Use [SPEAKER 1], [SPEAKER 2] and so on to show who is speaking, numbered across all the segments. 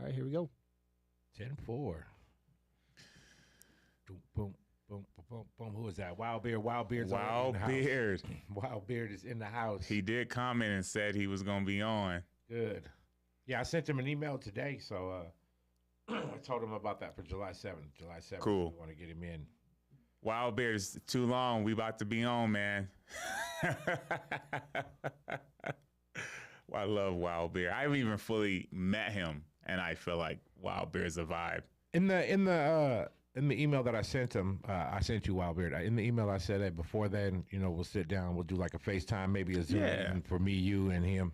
[SPEAKER 1] right, here we go.
[SPEAKER 2] 10-4. Boom, boom, boom, boom, boom. Who is that? Wild Beard. Wild Beard's
[SPEAKER 3] Wild Beard.
[SPEAKER 2] Wild Beard is in the house.
[SPEAKER 3] He did comment and said he was going to be on.
[SPEAKER 2] Good. Yeah, I sent him an email today, so I told him about that for July 7th. July 7th.
[SPEAKER 3] Cool.
[SPEAKER 2] I want to get him in.
[SPEAKER 3] Wild Beard is too long. We about to be on, man. I love Wild Beard. I haven't even fully met him, and I feel like Wild Beard's a vibe.
[SPEAKER 2] In the email that I sent him, I sent you Wild Beard. In the email I said, hey, before then, we'll sit down, we'll do like a FaceTime, maybe a Zoom meeting for me, you, and him.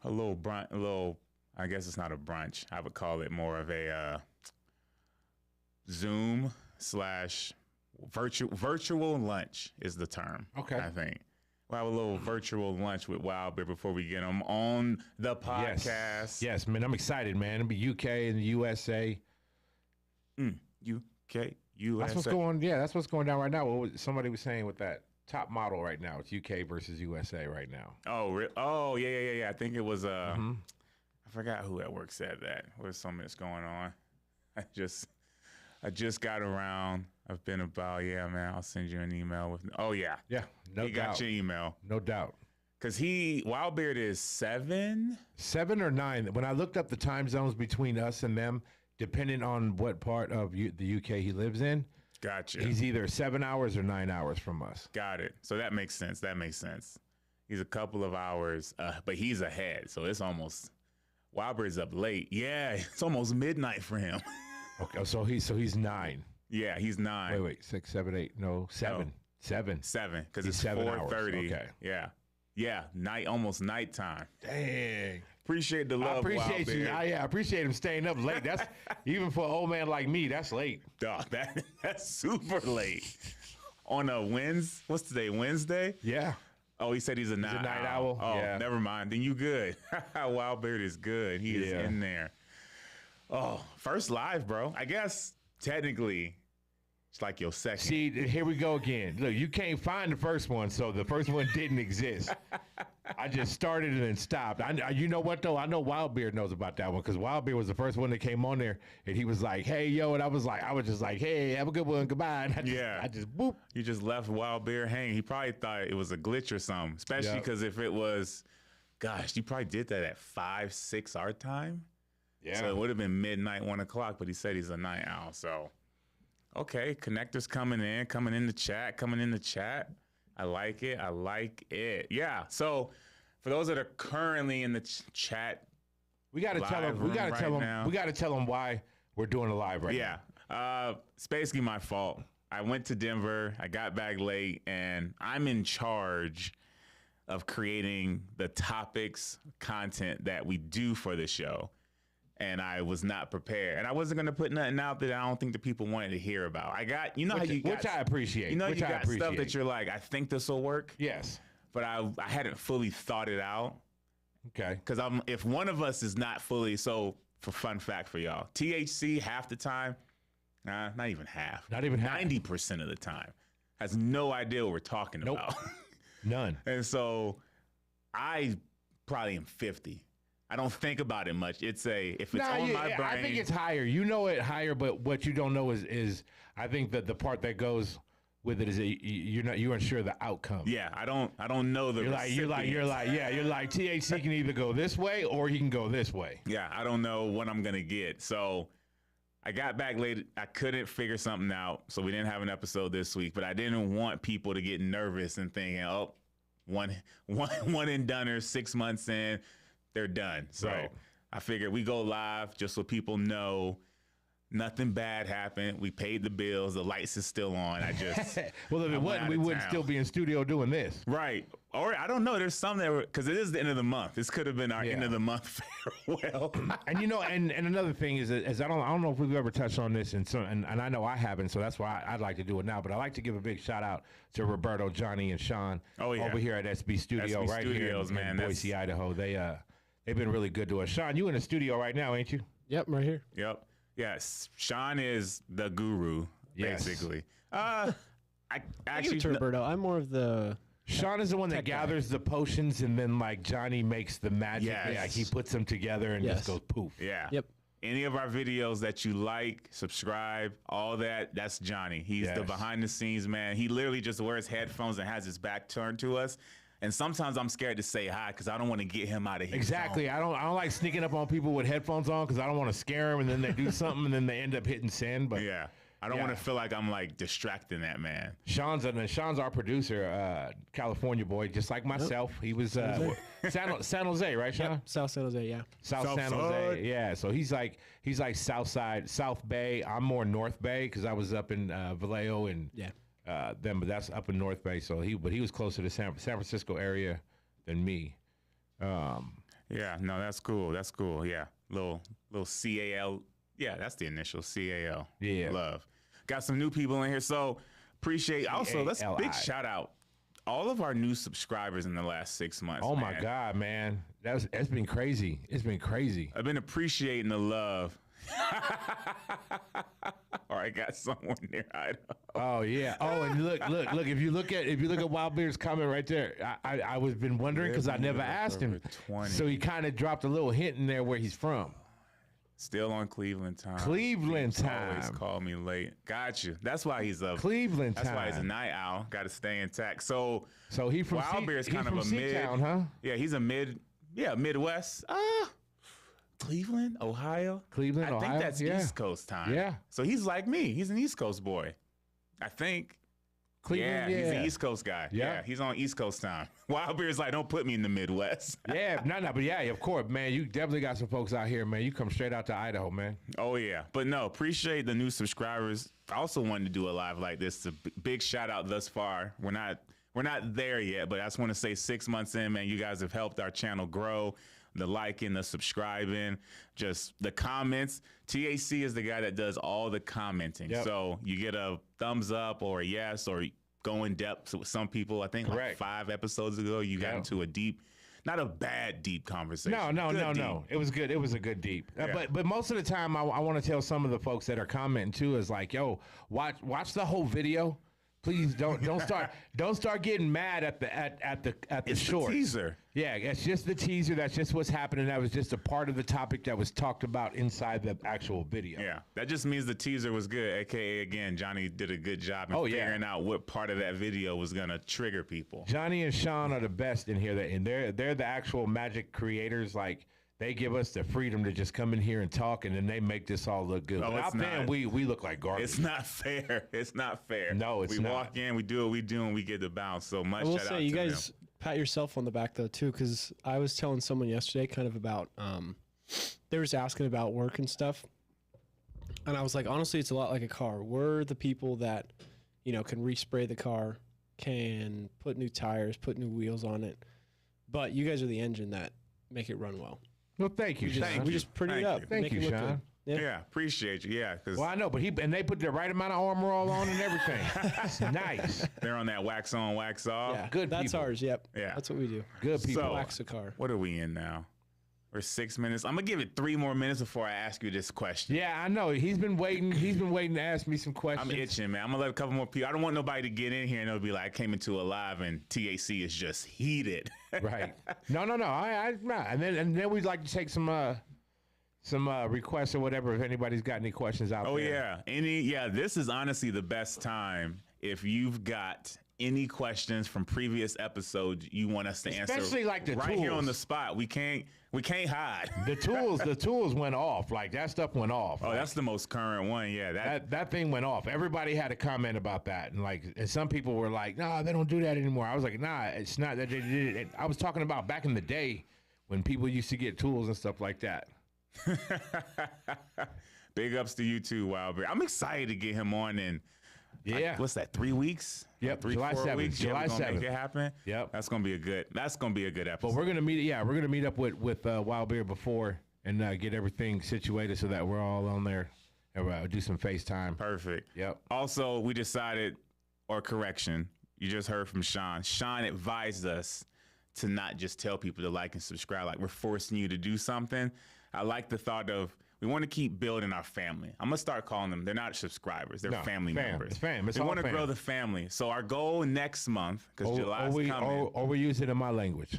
[SPEAKER 3] A little brunch, I guess it's not a brunch. I would call it more of a Zoom / virtual lunch is the term.
[SPEAKER 2] Okay.
[SPEAKER 3] I think. We'll have a little virtual lunch with Wild Beard before we get him on the podcast.
[SPEAKER 2] Yes, man. I'm excited, man. It'll be UK and the USA.
[SPEAKER 3] UK, USA.
[SPEAKER 2] That's what's going. Yeah, that's what's going down right now. Somebody was saying with that top model right now, it's UK versus USA right now.
[SPEAKER 3] Oh, yeah. I think it was. I forgot who at work said that. There's something that's going on. I just got around. I've been about. Yeah, man. I'll send you an email with. Oh yeah.
[SPEAKER 2] Yeah. No doubt.
[SPEAKER 3] He got your email.
[SPEAKER 2] No doubt.
[SPEAKER 3] Because Wild Beard is 7?
[SPEAKER 2] 7 or 9. When I looked up the time zones between us and them, depending on what part of the UK he lives in,
[SPEAKER 3] gotcha.
[SPEAKER 2] He's either 7 hours or 9 hours from us.
[SPEAKER 3] Got it. So that makes sense. He's a couple of hours, but he's ahead. So it's almost Wild Beard's up late. Yeah, it's almost midnight for him.
[SPEAKER 2] Okay, so he's 9.
[SPEAKER 3] Yeah, he's 9.
[SPEAKER 2] Wait, 6, 7, 8. No, 7.
[SPEAKER 3] No.
[SPEAKER 2] 7.
[SPEAKER 3] 7, because it's
[SPEAKER 2] 7 hours.
[SPEAKER 3] 4:30.
[SPEAKER 2] Okay.
[SPEAKER 3] Yeah. Almost nighttime.
[SPEAKER 2] Dang.
[SPEAKER 3] Appreciate the love.
[SPEAKER 2] I appreciate you. I appreciate him staying up late. That's even for an old man like me. That's late.
[SPEAKER 3] Dog, that's super late. On a Wednesday. What's today? Wednesday?
[SPEAKER 2] Yeah.
[SPEAKER 3] Oh, he said he's a night owl. Oh,
[SPEAKER 2] yeah.
[SPEAKER 3] Never mind. Then you good. Wild Beard is good. He is in there. Oh, first live, bro. I guess technically it's like your second.
[SPEAKER 2] See, here we go again. Look, you can't find the first one, so the first one didn't exist. I just started and then stopped. You know what, though? I know Wild Beard knows about that one because Wild Beard was the first one that came on there, and he was like, hey, yo, and I was just like, hey, have a good one, goodbye. And I just boop.
[SPEAKER 3] You just left Wild Beard hanging. He probably thought it was a glitch or something, especially because if it was, gosh, you probably did that at 5, 6 our time. Yeah. So it would have been midnight, 1 o'clock, but he said he's a night owl, so. Okay, connectors coming in the chat. I like it. Yeah. So for those that are currently in the chat,
[SPEAKER 2] we got to tell them why we're doing a live right now.
[SPEAKER 3] Yeah. It's basically my fault. I went to Denver. I got back late, and I'm in charge of creating the topics, content that we do for the show. And I was not prepared. And I wasn't going to put nothing out that I don't think the people wanted to hear about. I got, which I appreciate. You got stuff that you're like, I think this will work.
[SPEAKER 2] Yes.
[SPEAKER 3] But I hadn't fully thought it out.
[SPEAKER 2] Okay.
[SPEAKER 3] Because if one of us is not fully, so for fun fact for y'all, THC half the time, not even half. 90% of the time has no idea what we're talking about.
[SPEAKER 2] None.
[SPEAKER 3] And so I probably am 50. I don't think about it much. If it's on my brain.
[SPEAKER 2] I think it's higher. You know it higher, but what you don't know is I think that the part that goes with it is you're unsure the outcome.
[SPEAKER 3] Yeah, I don't know the.
[SPEAKER 2] You're like THC can either go this way or he can go this way.
[SPEAKER 3] Yeah, I don't know what I'm gonna get. So I got back late. I couldn't figure something out, so we didn't have an episode this week. But I didn't want people to get nervous and thinking, oh, one and doneers, 6 months in. They're done. So I figured we go live just so people know nothing bad happened. We paid the bills. The lights is still on.
[SPEAKER 2] Well, if it wasn't, we wouldn't still be in studio doing this.
[SPEAKER 3] Right. Or I don't know. There's some that were, because it is the end of the month. This could have been our end of the month farewell.
[SPEAKER 2] And and another thing is I don't know if we've ever touched on this, and I know I haven't, so that's why I'd like to do it now. But I like to give a big shout out to Roberto, Johnny, and Sean over here at SB Studio,
[SPEAKER 3] SB Studios,
[SPEAKER 2] here in Boise, Idaho. They've been really good to us. Sean, you in the studio right now, ain't you?
[SPEAKER 1] Yep, I'm right here.
[SPEAKER 3] Yep. Yes. Sean is the guru, basically.
[SPEAKER 1] Actually, Roberto, I'm more of the.
[SPEAKER 2] Sean is the one that gathers the potions, and then like Johnny makes the magic. Yes. Yeah, he puts them together and just goes poof.
[SPEAKER 3] Yeah.
[SPEAKER 1] Yep.
[SPEAKER 3] Any of our videos that you like, subscribe, all that, that's Johnny. He's the behind the scenes man. He literally just wears headphones and has his back turned to us. And sometimes I'm scared to say hi because I don't want to get him out of here.
[SPEAKER 2] Exactly.
[SPEAKER 3] Zone.
[SPEAKER 2] I don't like sneaking up on people with headphones on because I don't want to scare them and then they do something and then they end up hitting send. But
[SPEAKER 3] yeah. I don't want to feel like I'm like distracting that man.
[SPEAKER 2] Sean's our producer, California boy, just like myself. He was San Jose, right, Sean?
[SPEAKER 1] Yep. South San Jose, yeah.
[SPEAKER 2] South San Jose, yeah. So he's like South Side, South Bay. I'm more North Bay because I was up in Vallejo and but that's up in North Bay. So he was closer to San Francisco area than me.
[SPEAKER 3] Yeah, no, that's cool. That's cool. Yeah, little CAL. Yeah, that's the initial CAL.
[SPEAKER 2] Yeah.
[SPEAKER 3] Love. Got some new people in here. So appreciate also let's big shout out all of our new subscribers in the last 6 months.
[SPEAKER 2] Oh my God, man. It's been crazy. It's been crazy.
[SPEAKER 3] I've been appreciating the love. All right, got someone near Idaho.
[SPEAKER 2] Oh yeah. Oh, and look. If you look at Wild Beard's comment right there, I was been wondering because I never asked him.
[SPEAKER 3] 20.
[SPEAKER 2] So he kind of dropped a little hint in there where he's from.
[SPEAKER 3] Still on Cleveland time.
[SPEAKER 2] Cleveland time.
[SPEAKER 3] Always call me late. Got you. That's why he's up.
[SPEAKER 2] Cleveland time.
[SPEAKER 3] That's why he's a night owl. Got to stay intact. So
[SPEAKER 2] he from
[SPEAKER 3] Wild Beard's kind of a mid
[SPEAKER 2] town, huh?
[SPEAKER 3] Yeah, he's a Midwest. Cleveland, Ohio.
[SPEAKER 2] Cleveland, Ohio.
[SPEAKER 3] I think that's East Coast time.
[SPEAKER 2] Yeah.
[SPEAKER 3] So he's like me. He's an East Coast boy. I think.
[SPEAKER 2] Cleveland,
[SPEAKER 3] he's an East Coast guy. Yeah, he's on East Coast time. Wild Beard's like, don't put me in the Midwest.
[SPEAKER 2] Yeah, but yeah, of course, man. You definitely got some folks out here, man. You come straight out to Idaho, man.
[SPEAKER 3] Oh yeah, but no, appreciate the new subscribers. I also wanted to do a live like this. It's a big shout out thus far. We're not there yet, but I just want to say 6 months in, man, you guys have helped our channel grow. The liking, the subscribing, just the comments. TAC is the guy that does all the commenting. Yep. So you get a thumbs up or a yes, or go in depth with some people. I think like 5 episodes ago, you got into a deep, not a bad deep conversation.
[SPEAKER 2] No. It was good. It was a good deep. But most of the time, I want to tell some of the folks that are commenting too is like, yo, watch the whole video. Please don't start getting mad at the shorts.
[SPEAKER 3] The teaser.
[SPEAKER 2] Yeah, it's just the teaser. That's just what's happening. That was just a part of the topic that was talked about inside the actual video.
[SPEAKER 3] Yeah, that just means the teaser was good. AKA again, Johnny did a good job in figuring out what part of that video was gonna trigger people.
[SPEAKER 2] Johnny and Sean are the best in here, and they're the actual magic creators. Like, they give us the freedom to just come in here and talk, and then they make this all look good. Out there, we look like garbage.
[SPEAKER 3] It's not fair. It's not fair.
[SPEAKER 2] No, it's not.
[SPEAKER 3] We walk in, we do what we do, and we get the bounce. So much.
[SPEAKER 1] I will say, you guys pat yourself on the back though too, because I was telling someone yesterday, kind of about they was asking about work and stuff, and I was like, honestly, it's a lot like a car. We're the people that, can respray the car, can put new tires, put new wheels on it, but you guys are the engine that make it run well.
[SPEAKER 2] Well, thank you, Sean.
[SPEAKER 1] We just pretty it up.
[SPEAKER 2] Thank you, Sean.
[SPEAKER 3] Yeah, appreciate you. Yeah, because
[SPEAKER 2] I know, but they put the right amount of armor all on and everything. It's nice.
[SPEAKER 3] They're on that wax on, wax off.
[SPEAKER 1] Yeah,
[SPEAKER 2] good.
[SPEAKER 1] That's
[SPEAKER 2] people.
[SPEAKER 1] Ours. Yep.
[SPEAKER 3] Yeah,
[SPEAKER 1] that's what we do.
[SPEAKER 2] Good people.
[SPEAKER 3] So,
[SPEAKER 1] wax a car.
[SPEAKER 3] What are we in now? We're 6 minutes. I'm gonna give it 3 more minutes before I ask you this question.
[SPEAKER 2] Yeah, I know. He's been waiting to ask me some questions.
[SPEAKER 3] I'm itching, man. I'm gonna let a couple more people. I don't want nobody to get in here and they'll be like, I came into a live and TAC is just heated.
[SPEAKER 2] Right. No. And then we'd like to take some requests or whatever if anybody's got any questions out there.
[SPEAKER 3] Yeah. This is honestly the best time if you've got any questions from previous episodes you want us to answer.
[SPEAKER 2] Especially like the
[SPEAKER 3] right
[SPEAKER 2] tools.
[SPEAKER 3] Here on the spot. We can't hide.
[SPEAKER 2] The tools went off. Like, that stuff went off.
[SPEAKER 3] Oh, that's the most current one. Yeah,
[SPEAKER 2] that thing went off. Everybody had a comment about that, and some people were like, "No, they don't do that anymore." I was like, "Nah, it's not that they did it." I was talking about back in the day when people used to get tools and stuff like that.
[SPEAKER 3] Big ups to you too, Wild Bear. I'm excited to get him on in.
[SPEAKER 2] Yeah.
[SPEAKER 3] What's that? 3 weeks?
[SPEAKER 2] Yep.
[SPEAKER 3] 3,
[SPEAKER 2] July
[SPEAKER 3] 4
[SPEAKER 2] 7th.
[SPEAKER 3] weeks.
[SPEAKER 2] July 7th.
[SPEAKER 3] Make it happen.
[SPEAKER 2] Yep.
[SPEAKER 3] That's gonna be a good episode.
[SPEAKER 2] But we're gonna meet up with Wild Bear before and get everything situated so that we're all on there and do some FaceTime.
[SPEAKER 3] Perfect.
[SPEAKER 2] Yep.
[SPEAKER 3] Also, we decided, or correction, you just heard from Sean. Sean advised us to not just tell people to like and subscribe. Like, we're forcing you to do something. I like the thought of, we want to keep building our family. I'm going to start calling them, they're not subscribers, they're family members.
[SPEAKER 2] It's fam.
[SPEAKER 3] We want to grow the family. So our goal next month, because July's coming.
[SPEAKER 2] Or we use it in my language.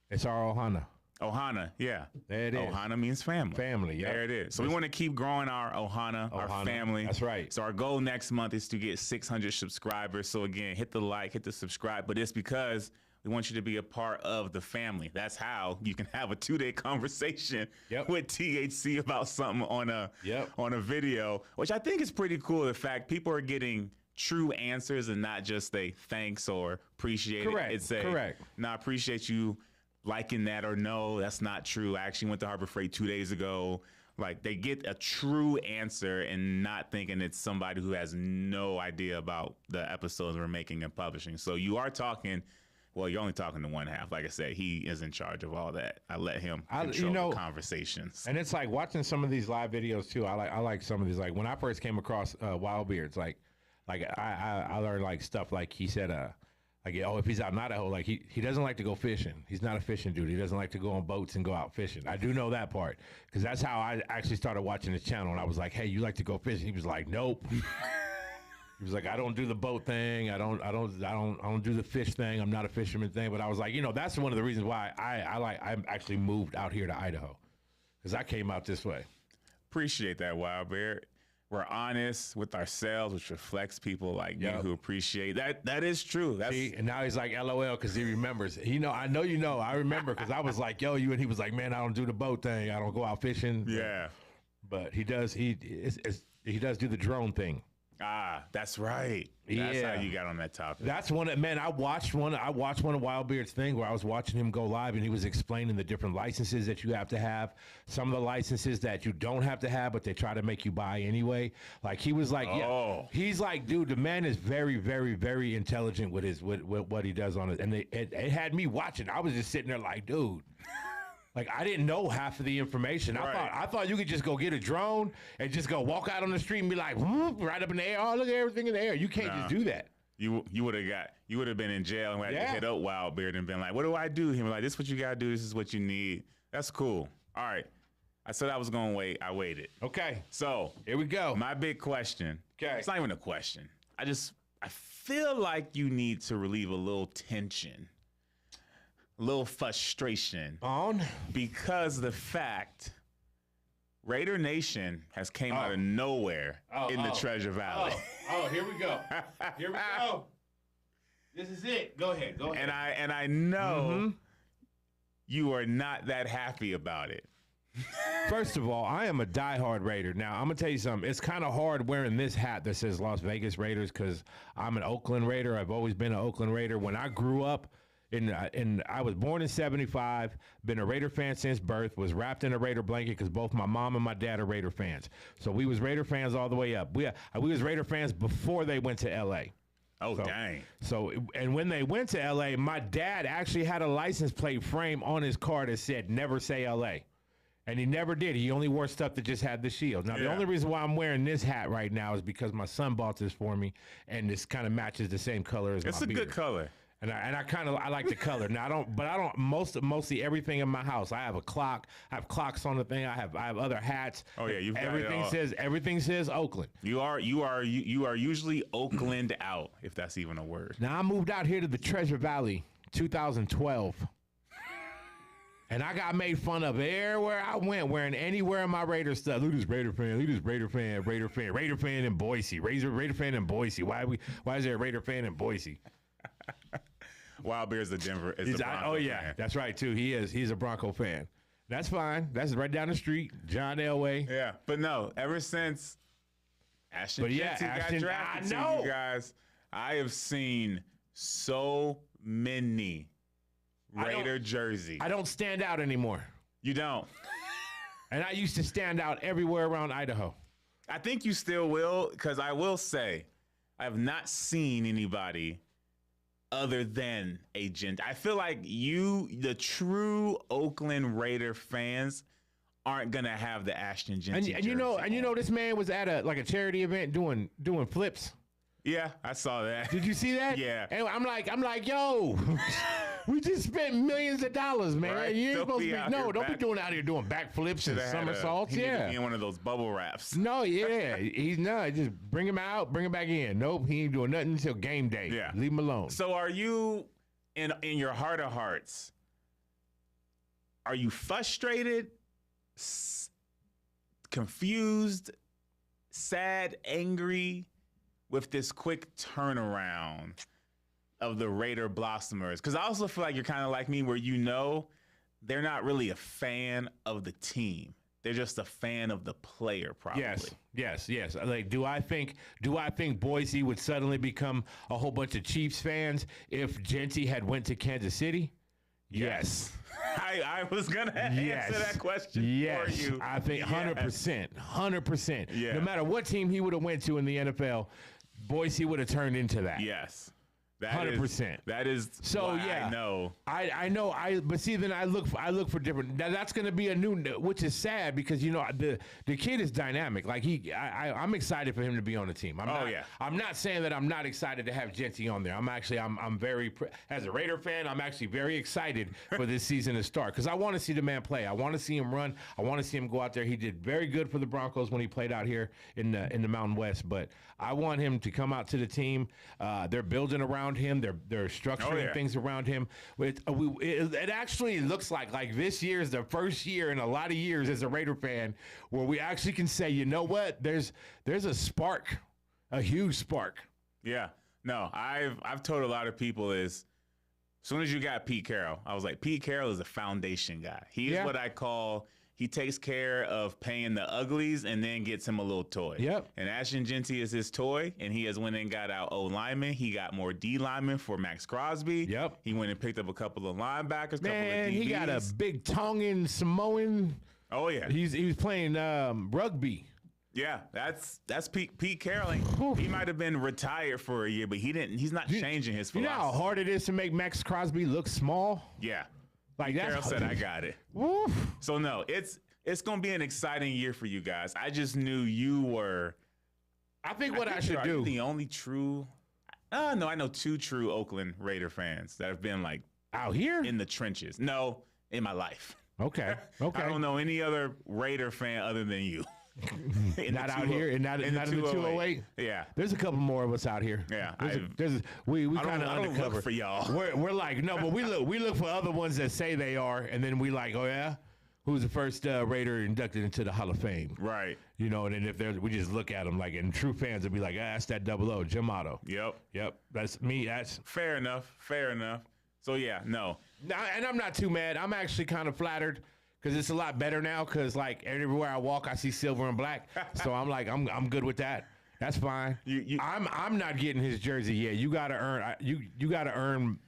[SPEAKER 2] It's our ohana.
[SPEAKER 3] Ohana, yeah.
[SPEAKER 2] There it is.
[SPEAKER 3] Ohana means family.
[SPEAKER 2] Family, yeah.
[SPEAKER 3] There it is. So we want to keep growing our Ohana, our family.
[SPEAKER 2] That's right.
[SPEAKER 3] So our goal next month is to get 600 subscribers. So again, hit the like, hit the subscribe. But it's because we want you to be a part of the family. That's how you can have a 2-day conversation with THC about something on a video, which I think is pretty cool. The fact people are getting true answers and not just a thanks or appreciate it. It's a, no, I appreciate you liking that, or no, that's not true. I actually went to Harbor Freight 2 days ago. Like, they get a true answer and not thinking it's somebody who has no idea about the episodes we're making and publishing. So you are talking, well, you're only talking to one half. Like I said, he is in charge of all that. I let him control the conversations.
[SPEAKER 2] And it's like watching some of these live videos too. I like some of these. Like when I first came across Wild Beards, like I learned like stuff like he said, like, oh, if he's out in Idaho, like he doesn't like to go fishing. He's not a fishing dude. He doesn't like to go on boats and go out fishing. I do know that part because that's how I actually started watching his channel. And I was like, hey, you like to go fishing? He was like, nope. He was like, I don't do the boat thing. I don't do the fish thing. I'm not a fisherman thing. But I was like, that's one of the reasons why I actually moved out here to Idaho because I came out this way.
[SPEAKER 3] Appreciate that, Wild Bear. We're honest with ourselves, which reflects people like you who appreciate that. That is true.
[SPEAKER 2] See, and now he's like LOL because he remembers. I know you know. I remember because I was like, yo, you, and he was like, man, I don't do the boat thing. I don't go out fishing.
[SPEAKER 3] Yeah,
[SPEAKER 2] but he does. He does do the drone thing.
[SPEAKER 3] Ah, that's right. That's how you got on that topic.
[SPEAKER 2] That's one. Man, I watched one of Wild Beard's thing where I was watching him go live, and he was explaining the different licenses that you have to have. Some of the licenses that you don't have to have, but they try to make you buy anyway. Like he was like, he's like, dude, the man is very, very, very intelligent with what he does on it, and it had me watching. I was just sitting there like, dude. Like, I didn't know half of the information. I thought you could just go get a drone and just go walk out on the street and be like, whoop, right up in the air. Oh, look at everything in the air. You can't just do that.
[SPEAKER 3] You would have been in jail and had to hit up Wild Beard and been like, what do I do? He was like, this is what you got to do. This is what you need. That's cool. All right. I said I was going to wait. I waited.
[SPEAKER 2] Okay.
[SPEAKER 3] So
[SPEAKER 2] here we go.
[SPEAKER 3] My big question.
[SPEAKER 2] Okay.
[SPEAKER 3] It's not even a question. I feel like you need to relieve a little tension. A little frustration because the fact Raider Nation has came out of nowhere in the Treasure Valley.
[SPEAKER 2] Here we go. Here we go. This is it. Go ahead.
[SPEAKER 3] And I know you are not that happy about it.
[SPEAKER 2] First of all, I am a diehard Raider. Now, I'm going to tell you something. It's kind of hard wearing this hat that says Las Vegas Raiders because I'm an Oakland Raider. I've always been an Oakland Raider. When I grew up, and I was born in 75, been a Raider fan since birth, was wrapped in a Raider blanket because both my mom and my dad are Raider fans. So we was Raider fans all the way up. We was Raider fans before they went to L.A.
[SPEAKER 3] Oh, dang.
[SPEAKER 2] So, and when they went to L.A., my dad actually had a license plate frame on his car that said, never say L.A. And he never did. He only wore stuff that just had the shield. Now, the only reason why I'm wearing this hat right now is because my son bought this for me, and this kind of matches the same color as my beard.
[SPEAKER 3] It's a good color.
[SPEAKER 2] And I like the color. Now I don't mostly everything in my house. I have a clock. I have clocks on the thing. I have other hats.
[SPEAKER 3] Oh yeah, you've got
[SPEAKER 2] everything says Oakland.
[SPEAKER 3] You are usually Oakland out, if that's even a word.
[SPEAKER 2] Now I moved out here to the Treasure Valley 2012. And I got made fun of everywhere I went, wearing anywhere in my Raider stuff. Look at this Raider fan. Look at this Raider fan in Boise. Raider fan in Boise. Why is there a Raider fan in Boise?
[SPEAKER 3] Wild Bear's the Denver. Bronco fan.
[SPEAKER 2] That's right too. He is. He's a Bronco fan. That's fine. That's right down the street, John Elway.
[SPEAKER 3] Yeah, but no. Ever since Ashton got drafted, you guys, I have seen so many Raider jerseys.
[SPEAKER 2] I don't stand out anymore.
[SPEAKER 3] You don't.
[SPEAKER 2] And I used to stand out everywhere around Idaho.
[SPEAKER 3] I think you still will, because I will say, I have not seen anybody other than a gent. I feel like the true Oakland Raider fans aren't gonna have the Ashton Genty.
[SPEAKER 2] And you know, this man was at a charity event doing flips.
[SPEAKER 3] Yeah, I saw that.
[SPEAKER 2] Did you see that?
[SPEAKER 3] Yeah.
[SPEAKER 2] And I'm like, yo, we just spent millions of dollars, man.
[SPEAKER 3] Right?
[SPEAKER 2] You ain't supposed to be don't be doing out here doing backflips and somersaults.
[SPEAKER 3] Yeah, in one of those bubble wraps.
[SPEAKER 2] No, yeah, he's not. Just bring him out, bring him back in. Nope, he ain't doing nothing until game day.
[SPEAKER 3] Yeah,
[SPEAKER 2] leave him alone.
[SPEAKER 3] So, are you in your heart of hearts Are you frustrated, confused, sad, angry with this quick turnaround of the Raider Blossomers? Because I also feel like you're kind of like me, where they're not really a fan of the team. They're just a fan of the player, probably.
[SPEAKER 2] Yes. Like, do I think Boise would suddenly become a whole bunch of Chiefs fans if Genty had went to Kansas City? Yes.
[SPEAKER 3] I was gonna answer that question for you.
[SPEAKER 2] I think 100%.
[SPEAKER 3] Yeah.
[SPEAKER 2] No matter what team he would have went to in the NFL, Boise would have turned into that.
[SPEAKER 3] Yes.
[SPEAKER 2] 100%.
[SPEAKER 3] That is
[SPEAKER 2] so. Yeah, I know. But see, then I look for different. That's going to be a new, which is sad because the kid is dynamic. Like I'm excited for him to be on the team. I'm not saying that I'm not excited to have Genty on there. I'm very, as a Raider fan, I'm actually very excited for this season to start because I want to see the man play. I want to see him run. I want to see him go out there. He did very good for the Broncos when he played out here in the Mountain West. But I want him to come out to the team. They're building around him. They're structuring things around him. It actually looks like this year is the first year in a lot of years as a Raider fan where we actually can say, you know what? There's a spark, a huge spark.
[SPEAKER 3] Yeah. No, I've told a lot of people as soon as you got Pete Carroll, I was like, Pete Carroll is a foundation guy. He is what I call. He takes care of paying the uglies and then gets him a little toy.
[SPEAKER 2] Yep.
[SPEAKER 3] And Ashton Genty is his toy, and he has went and got out O linemen. He got more D linemen for Max Crosby.
[SPEAKER 2] Yep.
[SPEAKER 3] He went and picked up a couple of linebackers, couple of DBs.
[SPEAKER 2] He got a big Tongan Samoan.
[SPEAKER 3] Oh yeah.
[SPEAKER 2] He was playing rugby.
[SPEAKER 3] Yeah, that's Pete Carroll. He might have been retired for a year, but he's not changing his philosophy.
[SPEAKER 2] You know how hard it is to make Max Crosby look small?
[SPEAKER 3] Yeah.
[SPEAKER 2] Like
[SPEAKER 3] Carroll said, I got it.
[SPEAKER 2] Woof.
[SPEAKER 3] So no, it's going to be an exciting year for you guys. I just knew you were.
[SPEAKER 2] I think what I should do.
[SPEAKER 3] The only true. No, I know 2 true Oakland Raider fans that have been like
[SPEAKER 2] out here
[SPEAKER 3] in the trenches. No, in my life.
[SPEAKER 2] Okay.
[SPEAKER 3] I don't know any other Raider fan other than you.
[SPEAKER 2] Not out here, and not in the 208.
[SPEAKER 3] Yeah,
[SPEAKER 2] there's a couple more of us out here.
[SPEAKER 3] Yeah,
[SPEAKER 2] we kind of undercover
[SPEAKER 3] for y'all.
[SPEAKER 2] We're like no, but we look for other ones that say they are, and then we like, oh yeah, who's the first Raider inducted into the Hall of Fame?
[SPEAKER 3] Right.
[SPEAKER 2] And then if we just look at them like, and true fans will be like, that's that 00, Jim Otto.
[SPEAKER 3] Yep.
[SPEAKER 2] That's me. That's
[SPEAKER 3] fair enough. So yeah, no.
[SPEAKER 2] And I'm not too mad. I'm actually kind of flattered. Because it's a lot better now. Because like everywhere I walk, I see silver and black. So I'm like, I'm good with that. That's fine. I'm not getting his jersey yet. You got to earn. You got to earn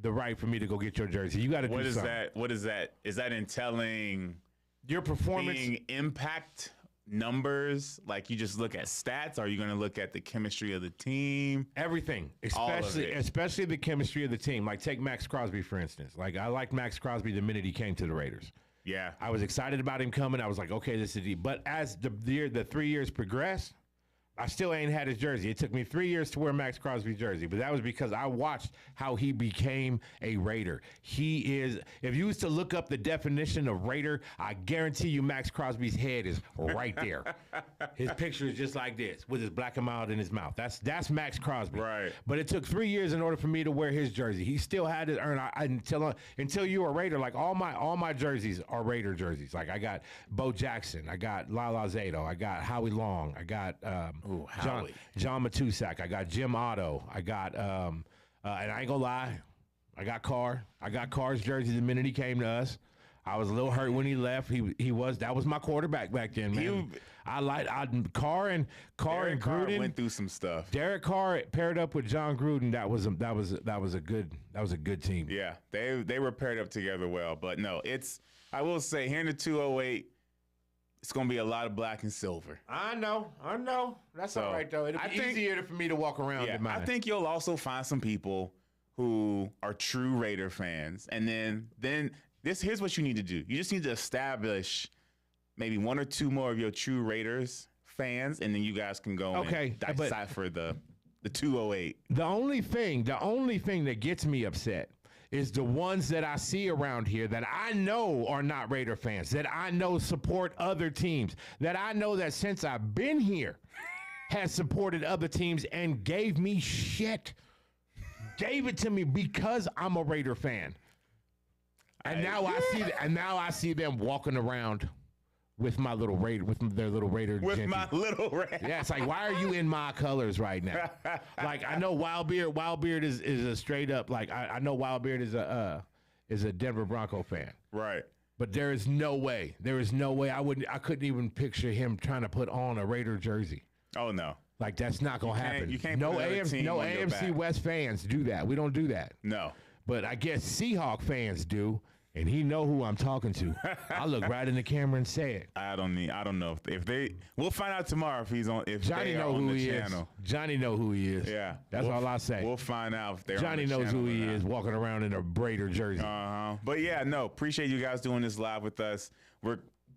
[SPEAKER 2] the right for me to go get your jersey. You got to do something.
[SPEAKER 3] What is that? Is that in telling
[SPEAKER 2] your performance?
[SPEAKER 3] Being impact numbers? Like you just look at stats? Or are you going to look at the chemistry of the team?
[SPEAKER 2] Everything, especially the chemistry of the team. Like take Max Crosby for instance. Like I liked Max Crosby the minute he came to the Raiders.
[SPEAKER 3] Yeah,
[SPEAKER 2] I was excited about him coming. I was like, okay, this is deep. But as the 3 years progressed, I still ain't had his jersey. It took me 3 years to wear Max Crosby's jersey, but that was because I watched how he became a Raider. He is, if you was to look up the definition of Raider, I guarantee you Max Crosby's head is right there. His picture is just like this with his black and mild in his mouth. That's Max Crosby.
[SPEAKER 3] Right.
[SPEAKER 2] But it took 3 years in order for me to wear his jersey. He still had to earn until you were a Raider. Like all my jerseys are Raider jerseys. Like I got Bo Jackson, I got Lala Zato, I got Howie Long, I got John Matusak, I got Jim Otto, I got and I ain't gonna lie, I got Carr's jersey the minute he came to us. I was a little hurt when he left. That was my quarterback back then, man. Carr and Gruden
[SPEAKER 3] went through some stuff.
[SPEAKER 2] Derek Carr paired up with John Gruden. That was a good team.
[SPEAKER 3] Yeah, they were paired up together well. But no, I will say here in the 208. It's going to be a lot of black and silver.
[SPEAKER 2] I know. That's all right, though. It'll be easier for me to walk around in mine.
[SPEAKER 3] I think you'll also find some people who are true Raider fans. And then here's what you need to do. You just need to establish maybe 1 or 2 more of your true Raiders fans, and then you guys can go and decipher the 208.
[SPEAKER 2] The only thing that gets me upset is the ones that I see around here that I know are not Raider fans, that I know support other teams, that I know that since I've been here has supported other teams and gave me shit. Gave it to me because I'm a Raider fan. And now I see them walking around with my little Raider, with their little Raider.
[SPEAKER 3] With
[SPEAKER 2] Genty.
[SPEAKER 3] my little Raider.
[SPEAKER 2] Yeah, it's like, why are you in my colors right now? Like, I know Wildbeard is a straight up, like, I know Wildbeard is a Denver Bronco fan.
[SPEAKER 3] Right.
[SPEAKER 2] But there is no way I couldn't even picture him trying to put on a Raider jersey.
[SPEAKER 3] Oh no.
[SPEAKER 2] Like, that's not gonna happen.
[SPEAKER 3] You can't
[SPEAKER 2] no
[SPEAKER 3] put another team on your
[SPEAKER 2] AFC
[SPEAKER 3] back.
[SPEAKER 2] West fans do that. We don't do that.
[SPEAKER 3] No.
[SPEAKER 2] But I guess Seahawk fans do, and he know who I'm talking to. I look right in the camera and say it.
[SPEAKER 3] I don't know if they. We'll find out tomorrow if he's on. If
[SPEAKER 2] Johnny
[SPEAKER 3] they
[SPEAKER 2] know
[SPEAKER 3] are on
[SPEAKER 2] who
[SPEAKER 3] the
[SPEAKER 2] he
[SPEAKER 3] channel.
[SPEAKER 2] is. Johnny know who he is.
[SPEAKER 3] Yeah,
[SPEAKER 2] that's all I say.
[SPEAKER 3] We'll find out if they're
[SPEAKER 2] Johnny
[SPEAKER 3] on the
[SPEAKER 2] knows
[SPEAKER 3] channel
[SPEAKER 2] who he
[SPEAKER 3] or not.
[SPEAKER 2] is, walking around in a Raider jersey.
[SPEAKER 3] But yeah, no, appreciate you guys doing this live with us.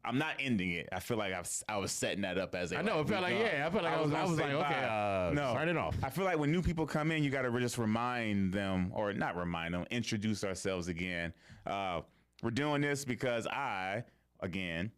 [SPEAKER 3] I'm not ending it. I feel like I was setting that up as a.
[SPEAKER 2] I know it felt like I was like okay,
[SPEAKER 3] no,
[SPEAKER 2] start it off.
[SPEAKER 3] I feel like when new people come in, you got to just remind them, or not remind them, introduce ourselves again. We're doing this because I, again,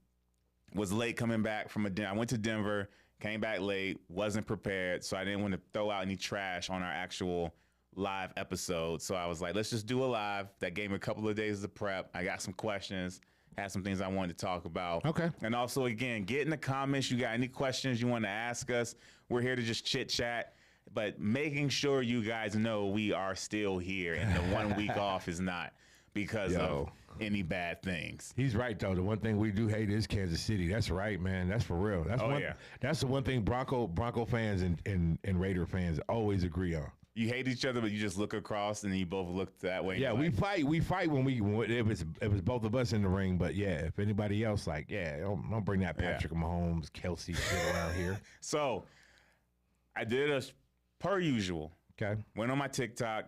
[SPEAKER 3] was late coming back from I went to Denver, came back late, wasn't prepared, so I didn't want to throw out any trash on our actual live episode. So I was like, let's just do a live. That gave me a couple of days of prep. I got some questions. Had some things I wanted to talk about.
[SPEAKER 2] Okay.
[SPEAKER 3] And also, again, get in the comments. You got any questions you want to ask us? We're here to just chit chat, but making sure you guys know we are still here and the 1 week off is not because of any bad things.
[SPEAKER 2] He's right though. The one thing we do hate is Kansas City. That's right, man. That's for real. That's the one thing Bronco fans and Raider fans always agree on.
[SPEAKER 3] You hate each other, but you just look across and you both look that way.
[SPEAKER 2] Yeah, we fight when it was both of us in the ring. But yeah, if anybody else don't bring that Patrick Mahomes, Kelsey shit around here.
[SPEAKER 3] So I did as per usual.
[SPEAKER 2] Okay.
[SPEAKER 3] Went on my TikTok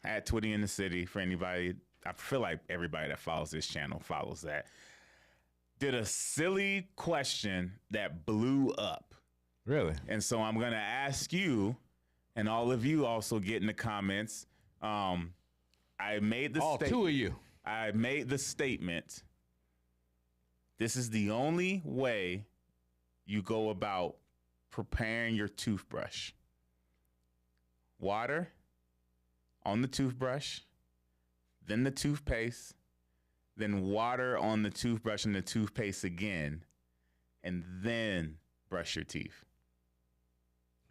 [SPEAKER 3] at Twitty in the City for anybody. I feel like everybody that follows this channel follows that. Did a silly question that blew up.
[SPEAKER 2] Really?
[SPEAKER 3] And so I'm going to ask you, and all of you also get in the comments. I made the
[SPEAKER 2] two of you.
[SPEAKER 3] I made the statement. This is the only way you go about preparing your toothbrush. Water on the toothbrush, then the toothpaste, then water on the toothbrush and the toothpaste again, and then brush your teeth.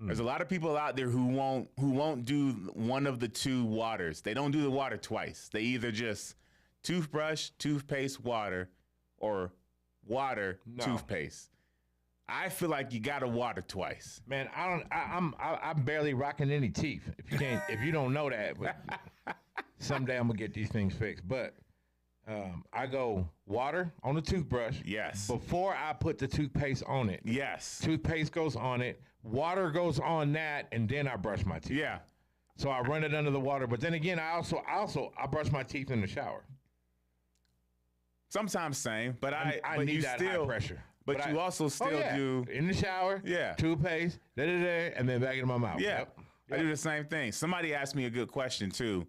[SPEAKER 3] There's a lot of people out there who won't do one of the two waters. They don't do the water twice. They either just toothbrush, toothpaste, water, or water, toothpaste. I feel like you gotta water twice.
[SPEAKER 2] Man, I'm barely rocking any teeth. If you don't know that, but someday I'm gonna get these things fixed. But I go water on the toothbrush.
[SPEAKER 3] Yes.
[SPEAKER 2] Before I put the toothpaste on it.
[SPEAKER 3] Yes.
[SPEAKER 2] Toothpaste goes on it. Water goes on that, and then I brush my teeth.
[SPEAKER 3] Yeah.
[SPEAKER 2] So I run it under the water, but then again, I brush my teeth in the shower.
[SPEAKER 3] Sometimes same, but I
[SPEAKER 2] need that high pressure.
[SPEAKER 3] But you also still do
[SPEAKER 2] in the shower.
[SPEAKER 3] Yeah.
[SPEAKER 2] Toothpaste, and then back into my mouth.
[SPEAKER 3] Yeah.
[SPEAKER 2] Yep.
[SPEAKER 3] I do the same thing. Somebody asked me a good question too.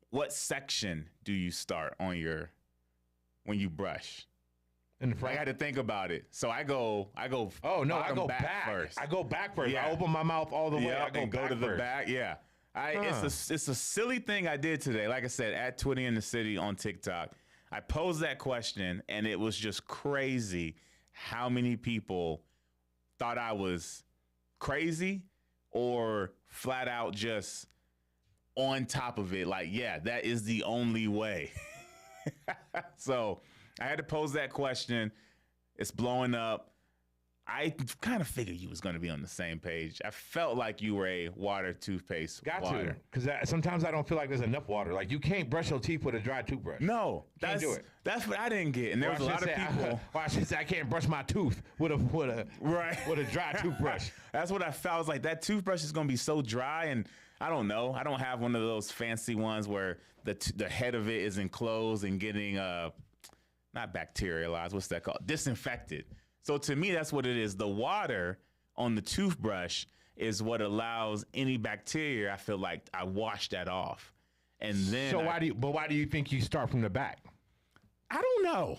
[SPEAKER 3] What section do you start on when you brush?
[SPEAKER 2] In the front.
[SPEAKER 3] I had to think about it. So I go.
[SPEAKER 2] Oh no, I go
[SPEAKER 3] back first.
[SPEAKER 2] I go back first.
[SPEAKER 3] Yeah.
[SPEAKER 2] I open my mouth all the way. I
[SPEAKER 3] and go to the back. Yeah. It's a silly thing I did today. Like I said, at Twitty in the City on TikTok, I posed that question, and it was just crazy how many people thought I was crazy or flat out just on top of it. Like, yeah, that is the only way. So I had to pose that question. It's blowing up. I kind of figured you was going to be on the same page. I felt like you were a water, toothpaste, water.
[SPEAKER 2] Because sometimes I don't feel like there's enough water. Like, you can't brush your teeth with a dry toothbrush.
[SPEAKER 3] No,
[SPEAKER 2] Can't do it.
[SPEAKER 3] That's what I didn't get. And there was a lot of people.
[SPEAKER 2] I should say I can't brush my tooth with a dry toothbrush.
[SPEAKER 3] That's what I felt. I was like, that toothbrush is going to be so dry, and I don't know. I don't have one of those fancy ones where the head of it is enclosed and getting not bacterialized. What's that called? Disinfected. So to me, that's what it is. The water on the toothbrush is what allows any bacteria. I feel like I wash that off, and then.
[SPEAKER 2] So why do you think you start from the back?
[SPEAKER 3] I don't know.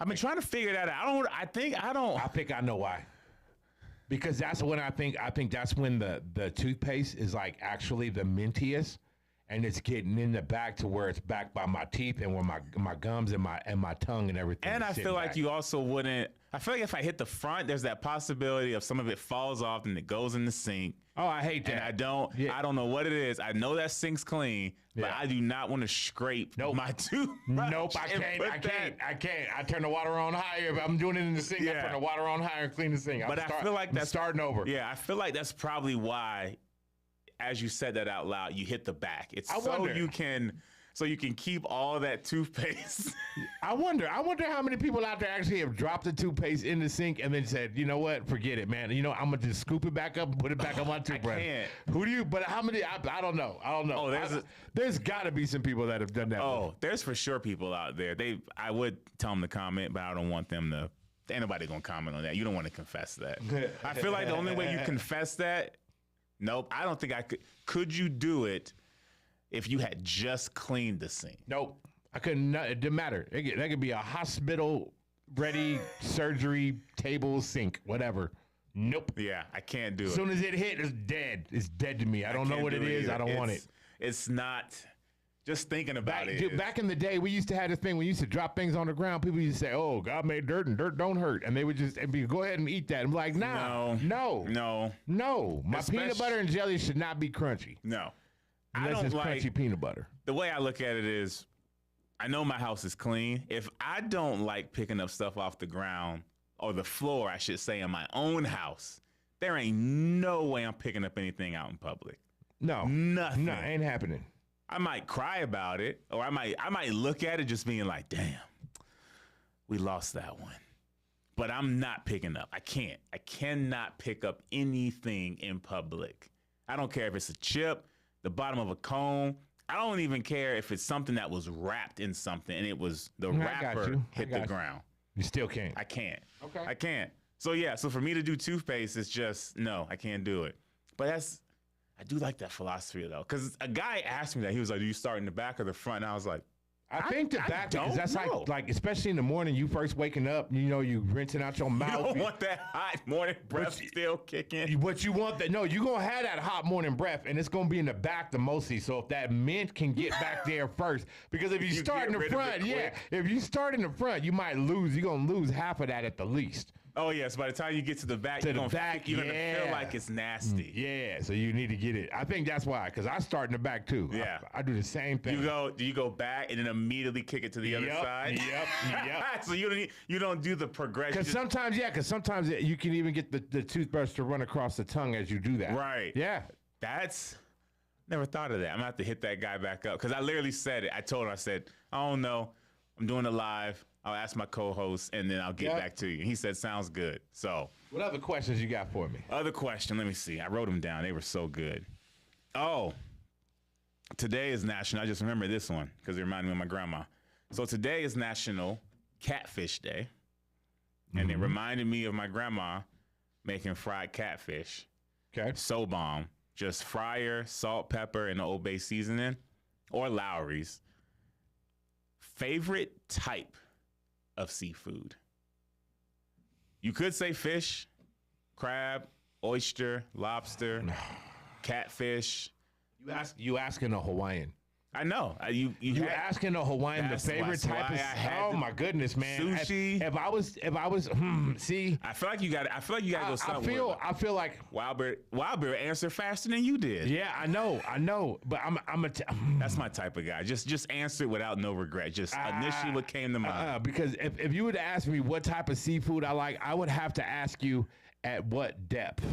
[SPEAKER 3] I've been trying to figure that out. I think
[SPEAKER 2] I know why. Because that's when I think that's when the toothpaste is like actually the mintiest, and it's getting in the back to where it's back by my teeth and where my gums and my tongue and everything.
[SPEAKER 3] And I feel like you also wouldn't. I feel like if I hit the front, there's that possibility of some of it falls off and it goes in the sink.
[SPEAKER 2] Oh, I hate that.
[SPEAKER 3] And I don't know what it is. I know that sink's clean, but I do not want to scrape my toothbrush.
[SPEAKER 2] Nope, I can't. I turn the water on higher. If I'm doing it in the sink, I turn the water on higher and clean the sink.
[SPEAKER 3] But I feel like that's
[SPEAKER 2] starting over.
[SPEAKER 3] Yeah, I feel like that's probably why, as you said that out loud, you hit the back. It's so you can keep all that toothpaste.
[SPEAKER 2] I wonder how many people out there actually have dropped the toothpaste in the sink and then said, you know what, forget it, man. You know, I'm gonna just scoop it back up and put it back on my toothbrush.
[SPEAKER 3] I can't.
[SPEAKER 2] Who do you? But how many? I don't know. Oh, there's got to be some people that have done that.
[SPEAKER 3] Oh, there's for sure people out there. I would tell them to comment, but I don't want them to. Ain't nobody gonna comment on that. You don't want to confess that. I feel like the only way you confess that. Nope, I don't think I could. Could you do it? If you had just cleaned the sink.
[SPEAKER 2] Nope. I couldn't. It didn't matter. That could be a hospital-ready surgery table sink, whatever. Nope.
[SPEAKER 3] Yeah, I can't do it.
[SPEAKER 2] As soon as it hit, it's dead. It's dead to me. I don't know what it is. I don't want it.
[SPEAKER 3] It's not. Just thinking about it.
[SPEAKER 2] Dude, back in the day, we used to have this thing. We used to drop things on the ground. People used to say, "Oh, God made dirt, and dirt don't hurt," and they would just go ahead and eat that. I'm like, nah, no. My peanut butter and jelly should not be crunchy.
[SPEAKER 3] No.
[SPEAKER 2] Unless it's crunchy peanut butter.
[SPEAKER 3] The way I look at it is, I know my house is clean. If I don't like picking up stuff off the ground, or the floor, I should say, in my own house, there ain't no way I'm picking up anything out in public.
[SPEAKER 2] No.
[SPEAKER 3] Nothing.
[SPEAKER 2] No, ain't happening.
[SPEAKER 3] I might cry about it, or I might look at it just being like, damn, we lost that one. But I'm not picking up. I can't. I cannot pick up anything in public. I don't care if it's a chip, the bottom of a cone. I don't even care if it's something that was wrapped in something and it was the wrapper hit the ground.
[SPEAKER 2] You still can't.
[SPEAKER 3] I can't.
[SPEAKER 2] Okay.
[SPEAKER 3] I can't. So yeah, so for me to do toothpaste, it's just, no, I can't do it. But I do like that philosophy though. Cause a guy asked me that. He was like, do you start in the back or the front? And I was like,
[SPEAKER 2] I think the back, because that's like, especially in the morning, you first waking up, you know, you rinsing out your mouth.
[SPEAKER 3] You don't want that hot morning breath still kicking.
[SPEAKER 2] But you want that. No, you're going to have that hot morning breath, and it's going to be in the back the mostly. So if that mint can get back there first, because if you start in the front, if you start in the front, you might lose. You're going to lose half of that at the least.
[SPEAKER 3] Oh, yes. By the time you get to the back, you're going to feel like it's nasty.
[SPEAKER 2] Yeah, so you need to get it. I think that's why, because I start in the back, too.
[SPEAKER 3] Yeah.
[SPEAKER 2] I do the same thing.
[SPEAKER 3] Do you go back and then immediately kick it to the other side?
[SPEAKER 2] Yep.
[SPEAKER 3] So you don't do the progression.
[SPEAKER 2] Because sometimes you can even get the toothbrush to run across the tongue as you do that.
[SPEAKER 3] Right.
[SPEAKER 2] Yeah.
[SPEAKER 3] Never thought of that. I'm going to have to hit that guy back up, because I literally said it. I told him, I said, I don't know. I'm doing it live. I'll ask my co-host, and then I'll get back to you. And he said, sounds good. So,
[SPEAKER 2] what other questions you got for me?
[SPEAKER 3] Other question, let me see. I wrote them down. They were so good. Oh, today is National. I just remember this one because it reminded me of my grandma. So today is National Catfish Day. And it reminded me of my grandma making fried catfish.
[SPEAKER 2] Okay.
[SPEAKER 3] So bomb. Just fryer, salt, pepper, and the Old Bay seasoning, or Lowry's. Favorite type of seafood? You could say fish, crab, oyster, lobster, catfish.
[SPEAKER 2] You asking a Hawaiian?
[SPEAKER 3] I know. You
[SPEAKER 2] asking a Hawaiian the favorite type of? Oh my goodness, man!
[SPEAKER 3] Sushi.
[SPEAKER 2] If I was, see.
[SPEAKER 3] I feel like you got. I feel like you got to go somewhere.
[SPEAKER 2] I feel like
[SPEAKER 3] Wild Bear answered faster than you did.
[SPEAKER 2] Yeah, I know. But
[SPEAKER 3] that's my type of guy. Just answer it without no regret. Just initially what came to mind.
[SPEAKER 2] Because if you would ask me what type of seafood I like, I would have to ask you at what depth.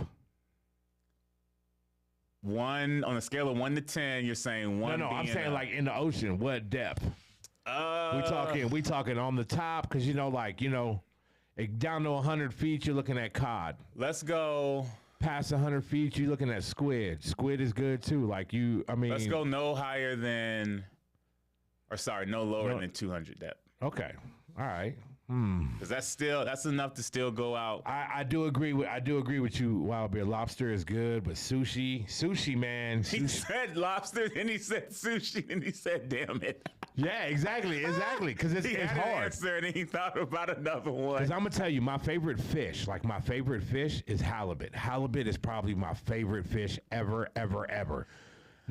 [SPEAKER 3] 1 on a scale of 1 to 10, you're saying 1.
[SPEAKER 2] No, I'm saying like in the ocean, what depth? We talking on the top, because down to 100 feet, you're looking at cod.
[SPEAKER 3] Let's go
[SPEAKER 2] past 100 feet, you're looking at squid. Squid is good too.
[SPEAKER 3] Let's go no higher than, no lower than 200 depth.
[SPEAKER 2] Okay, all right.
[SPEAKER 3] Because that's enough to still go out.
[SPEAKER 2] I do agree with you, Wild Bear. Lobster is good, but sushi, man.
[SPEAKER 3] He said lobster, then he said sushi, and he said, "Damn it."
[SPEAKER 2] Yeah, exactly. Because it's
[SPEAKER 3] had
[SPEAKER 2] hard.
[SPEAKER 3] An answer, and he thought about another one.
[SPEAKER 2] Because I'm gonna tell you, my favorite fish is halibut. Halibut is probably my favorite fish ever.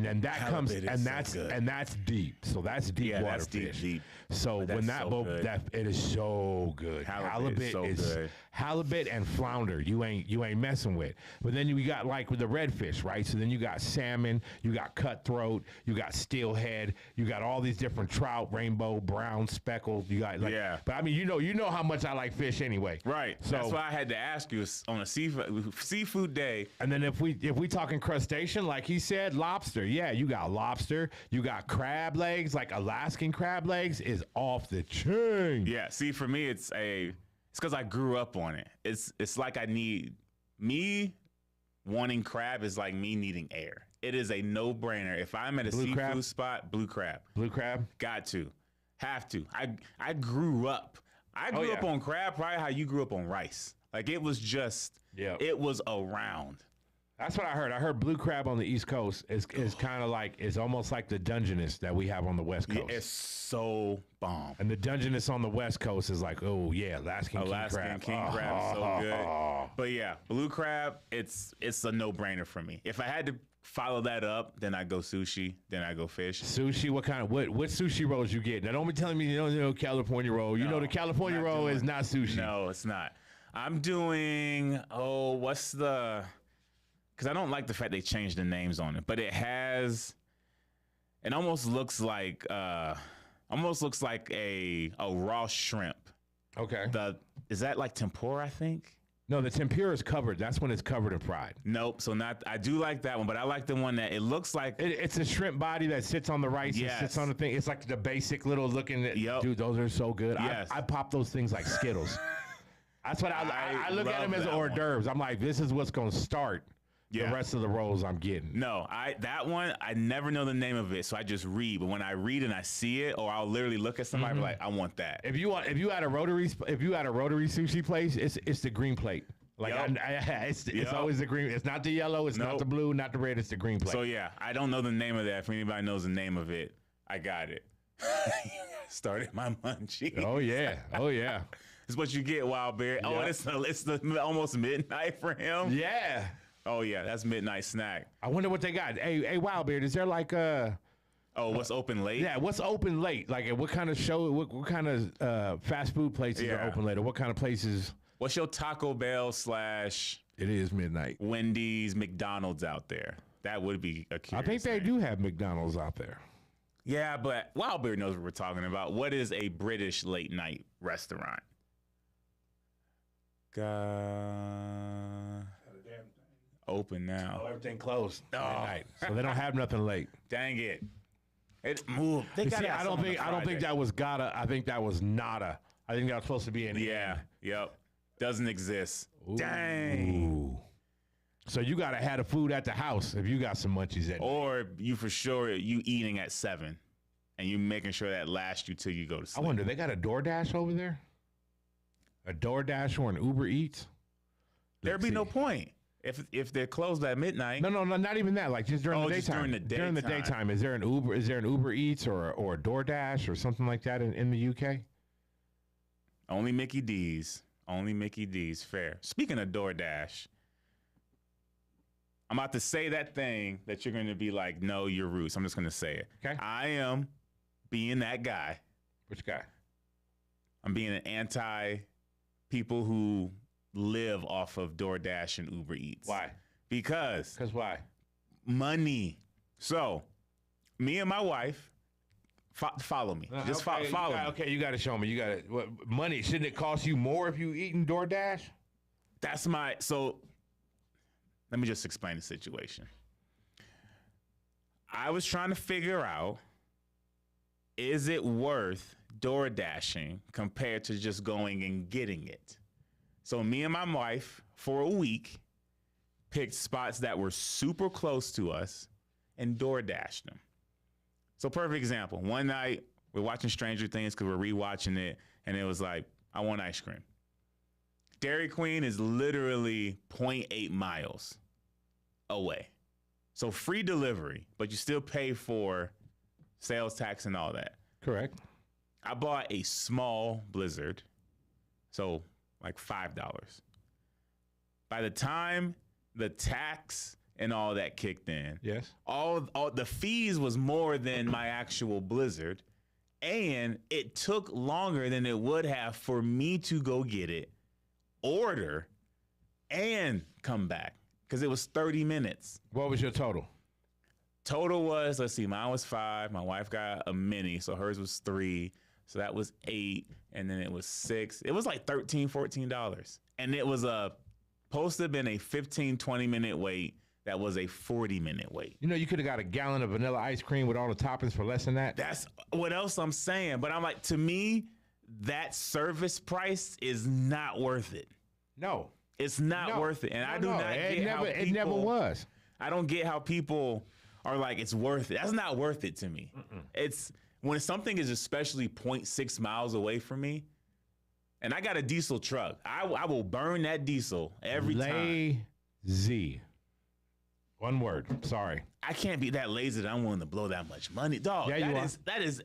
[SPEAKER 2] And that comes, and that's deep. So that's deep water
[SPEAKER 3] that's
[SPEAKER 2] fish.
[SPEAKER 3] deep.
[SPEAKER 2] So when it is so good. Halibut is good. Halibut and flounder. You ain't messing with. But then you got like with the redfish, right? So then you got salmon, you got cutthroat, you got steelhead, you got all these different trout, rainbow, brown, speckled. You got like, But I mean, you know how much I like fish anyway.
[SPEAKER 3] Right. So that's why I had to ask you on a seafood day.
[SPEAKER 2] And then if we talking crustacean, like he said, lobster. Yeah, you got lobster, you got crab legs, like Alaskan crab legs is off the chain.
[SPEAKER 3] Yeah, see, for me, it's because I grew up on it. It's like me wanting crab is like me needing air. It is a no-brainer. If I'm at a seafood spot, blue crab.
[SPEAKER 2] Blue crab?
[SPEAKER 3] Got to. Have to. I grew up. I grew up on crab, probably how you grew up on rice. Like, it was just, it was around.
[SPEAKER 2] That's what I heard. I heard blue crab on the East Coast is kind of like, it's almost like the Dungeness that we have on the West Coast.
[SPEAKER 3] Yeah, it's so bomb.
[SPEAKER 2] And the Dungeness on the West Coast is like, oh yeah, Alaskan king crab
[SPEAKER 3] is so good. But yeah, blue crab, it's a no-brainer for me. If I had to follow that up, then I go sushi, then I go fish.
[SPEAKER 2] Sushi, what sushi rolls you get? Now don't be telling me you don't know California roll. You know the California roll is not sushi.
[SPEAKER 3] No, it's not. I'm doing, because I don't like the fact they changed the names on it, but it almost looks like a raw shrimp.
[SPEAKER 2] Okay.
[SPEAKER 3] Is that like tempura, I think?
[SPEAKER 2] No, the tempura is covered. That's when it's covered in fried.
[SPEAKER 3] Nope. So I do like that one, but I like the one that it looks like.
[SPEAKER 2] It's a shrimp body that sits on the rice and sits on the thing. It's like the basic little looking. Dude, those are so good.
[SPEAKER 3] Yes.
[SPEAKER 2] I pop those things like Skittles. That's what I look at them as hors d'oeuvres. I'm like, this is what's going to start the rest of the rolls I'm getting.
[SPEAKER 3] No, that one, I never know the name of it, so I just read. But when I read and I see it, or I'll literally look at somebody and be like, I want that.
[SPEAKER 2] If you had a rotary sushi place, it's the green plate. Like it's always the green. It's not the yellow. It's not the blue. Not the red. It's the green plate.
[SPEAKER 3] So yeah, I don't know the name of that. If anybody knows the name of it, I got it. Started my munchie.
[SPEAKER 2] Oh yeah.
[SPEAKER 3] It's what you get, Wild Bear. Oh, it's almost midnight for him.
[SPEAKER 2] Yeah.
[SPEAKER 3] Oh yeah, that's midnight snack.
[SPEAKER 2] I wonder what they got. Hey, Wildbeard, is there like
[SPEAKER 3] what's open late?
[SPEAKER 2] Yeah, what's open late? Like what kind of show? What kind of fast food places are open late? Or what kind of places?
[SPEAKER 3] What's your Taco Bell /
[SPEAKER 2] It is midnight.
[SPEAKER 3] Wendy's, McDonald's out there? That would be a curious
[SPEAKER 2] I think they do have McDonald's out there.
[SPEAKER 3] Yeah, but Wildbeard knows what we're talking about. What is a British late night restaurant? Open now.
[SPEAKER 2] Oh, everything closed. Midnight. So they don't have nothing late.
[SPEAKER 3] Dang it! It moved.
[SPEAKER 2] I don't think that was gotta. I think that was nada. I think that was supposed to be an
[SPEAKER 3] Yep. Doesn't exist.
[SPEAKER 2] Ooh.
[SPEAKER 3] Dang.
[SPEAKER 2] So you gotta have the food at the house if you got some munchies in.
[SPEAKER 3] Or you for sure you eating at 7, and you making sure that lasts you till you go to sleep.
[SPEAKER 2] I wonder, they got a DoorDash over there? A DoorDash or an Uber Eats?
[SPEAKER 3] There'd be no point if they're closed at midnight.
[SPEAKER 2] No, not even that. Like just during the daytime.
[SPEAKER 3] Just during the daytime.
[SPEAKER 2] Is there an Uber Eats or a DoorDash or something like that in the UK?
[SPEAKER 3] Only Mickey D's. Fair. Speaking of DoorDash, I'm about to say that thing that you're going to be like, no, you're rude. So I'm just going to say it.
[SPEAKER 2] Okay.
[SPEAKER 3] I am being that guy.
[SPEAKER 2] Which guy?
[SPEAKER 3] I'm being an anti people who live off of DoorDash and Uber Eats.
[SPEAKER 2] Why?
[SPEAKER 3] Because
[SPEAKER 2] why?
[SPEAKER 3] Money. So, me and my wife, follow me. Just follow me.
[SPEAKER 2] Okay, you got to show me. You got to money. Shouldn't it cost you more if you eating DoorDash?
[SPEAKER 3] So let me just explain the situation. I was trying to figure out, is it worth DoorDashing compared to just going and getting it? So me and my wife, for a week, picked spots that were super close to us and DoorDashed them. So perfect example. One night, we're watching Stranger Things because we're rewatching it, and it was like, I want ice cream. Dairy Queen is literally 0.8 miles away. So free delivery, but you still pay for sales tax and all that.
[SPEAKER 2] Correct.
[SPEAKER 3] I bought a small Blizzard, so like $5. By the time the tax and all that kicked in.
[SPEAKER 2] Yes.
[SPEAKER 3] All the fees was more than my actual Blizzard, and it took longer than it would have for me to go get it, order, and come back because it was 30 minutes.
[SPEAKER 2] What was your total?
[SPEAKER 3] Total was, let's see, mine was 5. My wife got a mini, so hers was 3. So that was 8, and then it was 6. It was like $13, $14, and it was supposed to have been a 15, 20-minute wait. That was a 40-minute wait.
[SPEAKER 2] You know, you could have got a gallon of vanilla ice cream with all the toppings for less than that.
[SPEAKER 3] That's what else I'm saying. But I'm like, to me, that service price is not worth it.
[SPEAKER 2] No.
[SPEAKER 3] It's not worth it. And I do not get how people...
[SPEAKER 2] It never was.
[SPEAKER 3] I don't get how people are like, it's worth it. That's not worth it to me. It's when something is especially 0.6 miles away from me, and I got a diesel truck, I will burn that diesel every time.
[SPEAKER 2] Lazy. One word. Sorry.
[SPEAKER 3] I can't be that lazy that I'm willing to blow that much money. Dog,
[SPEAKER 2] yeah,
[SPEAKER 3] that is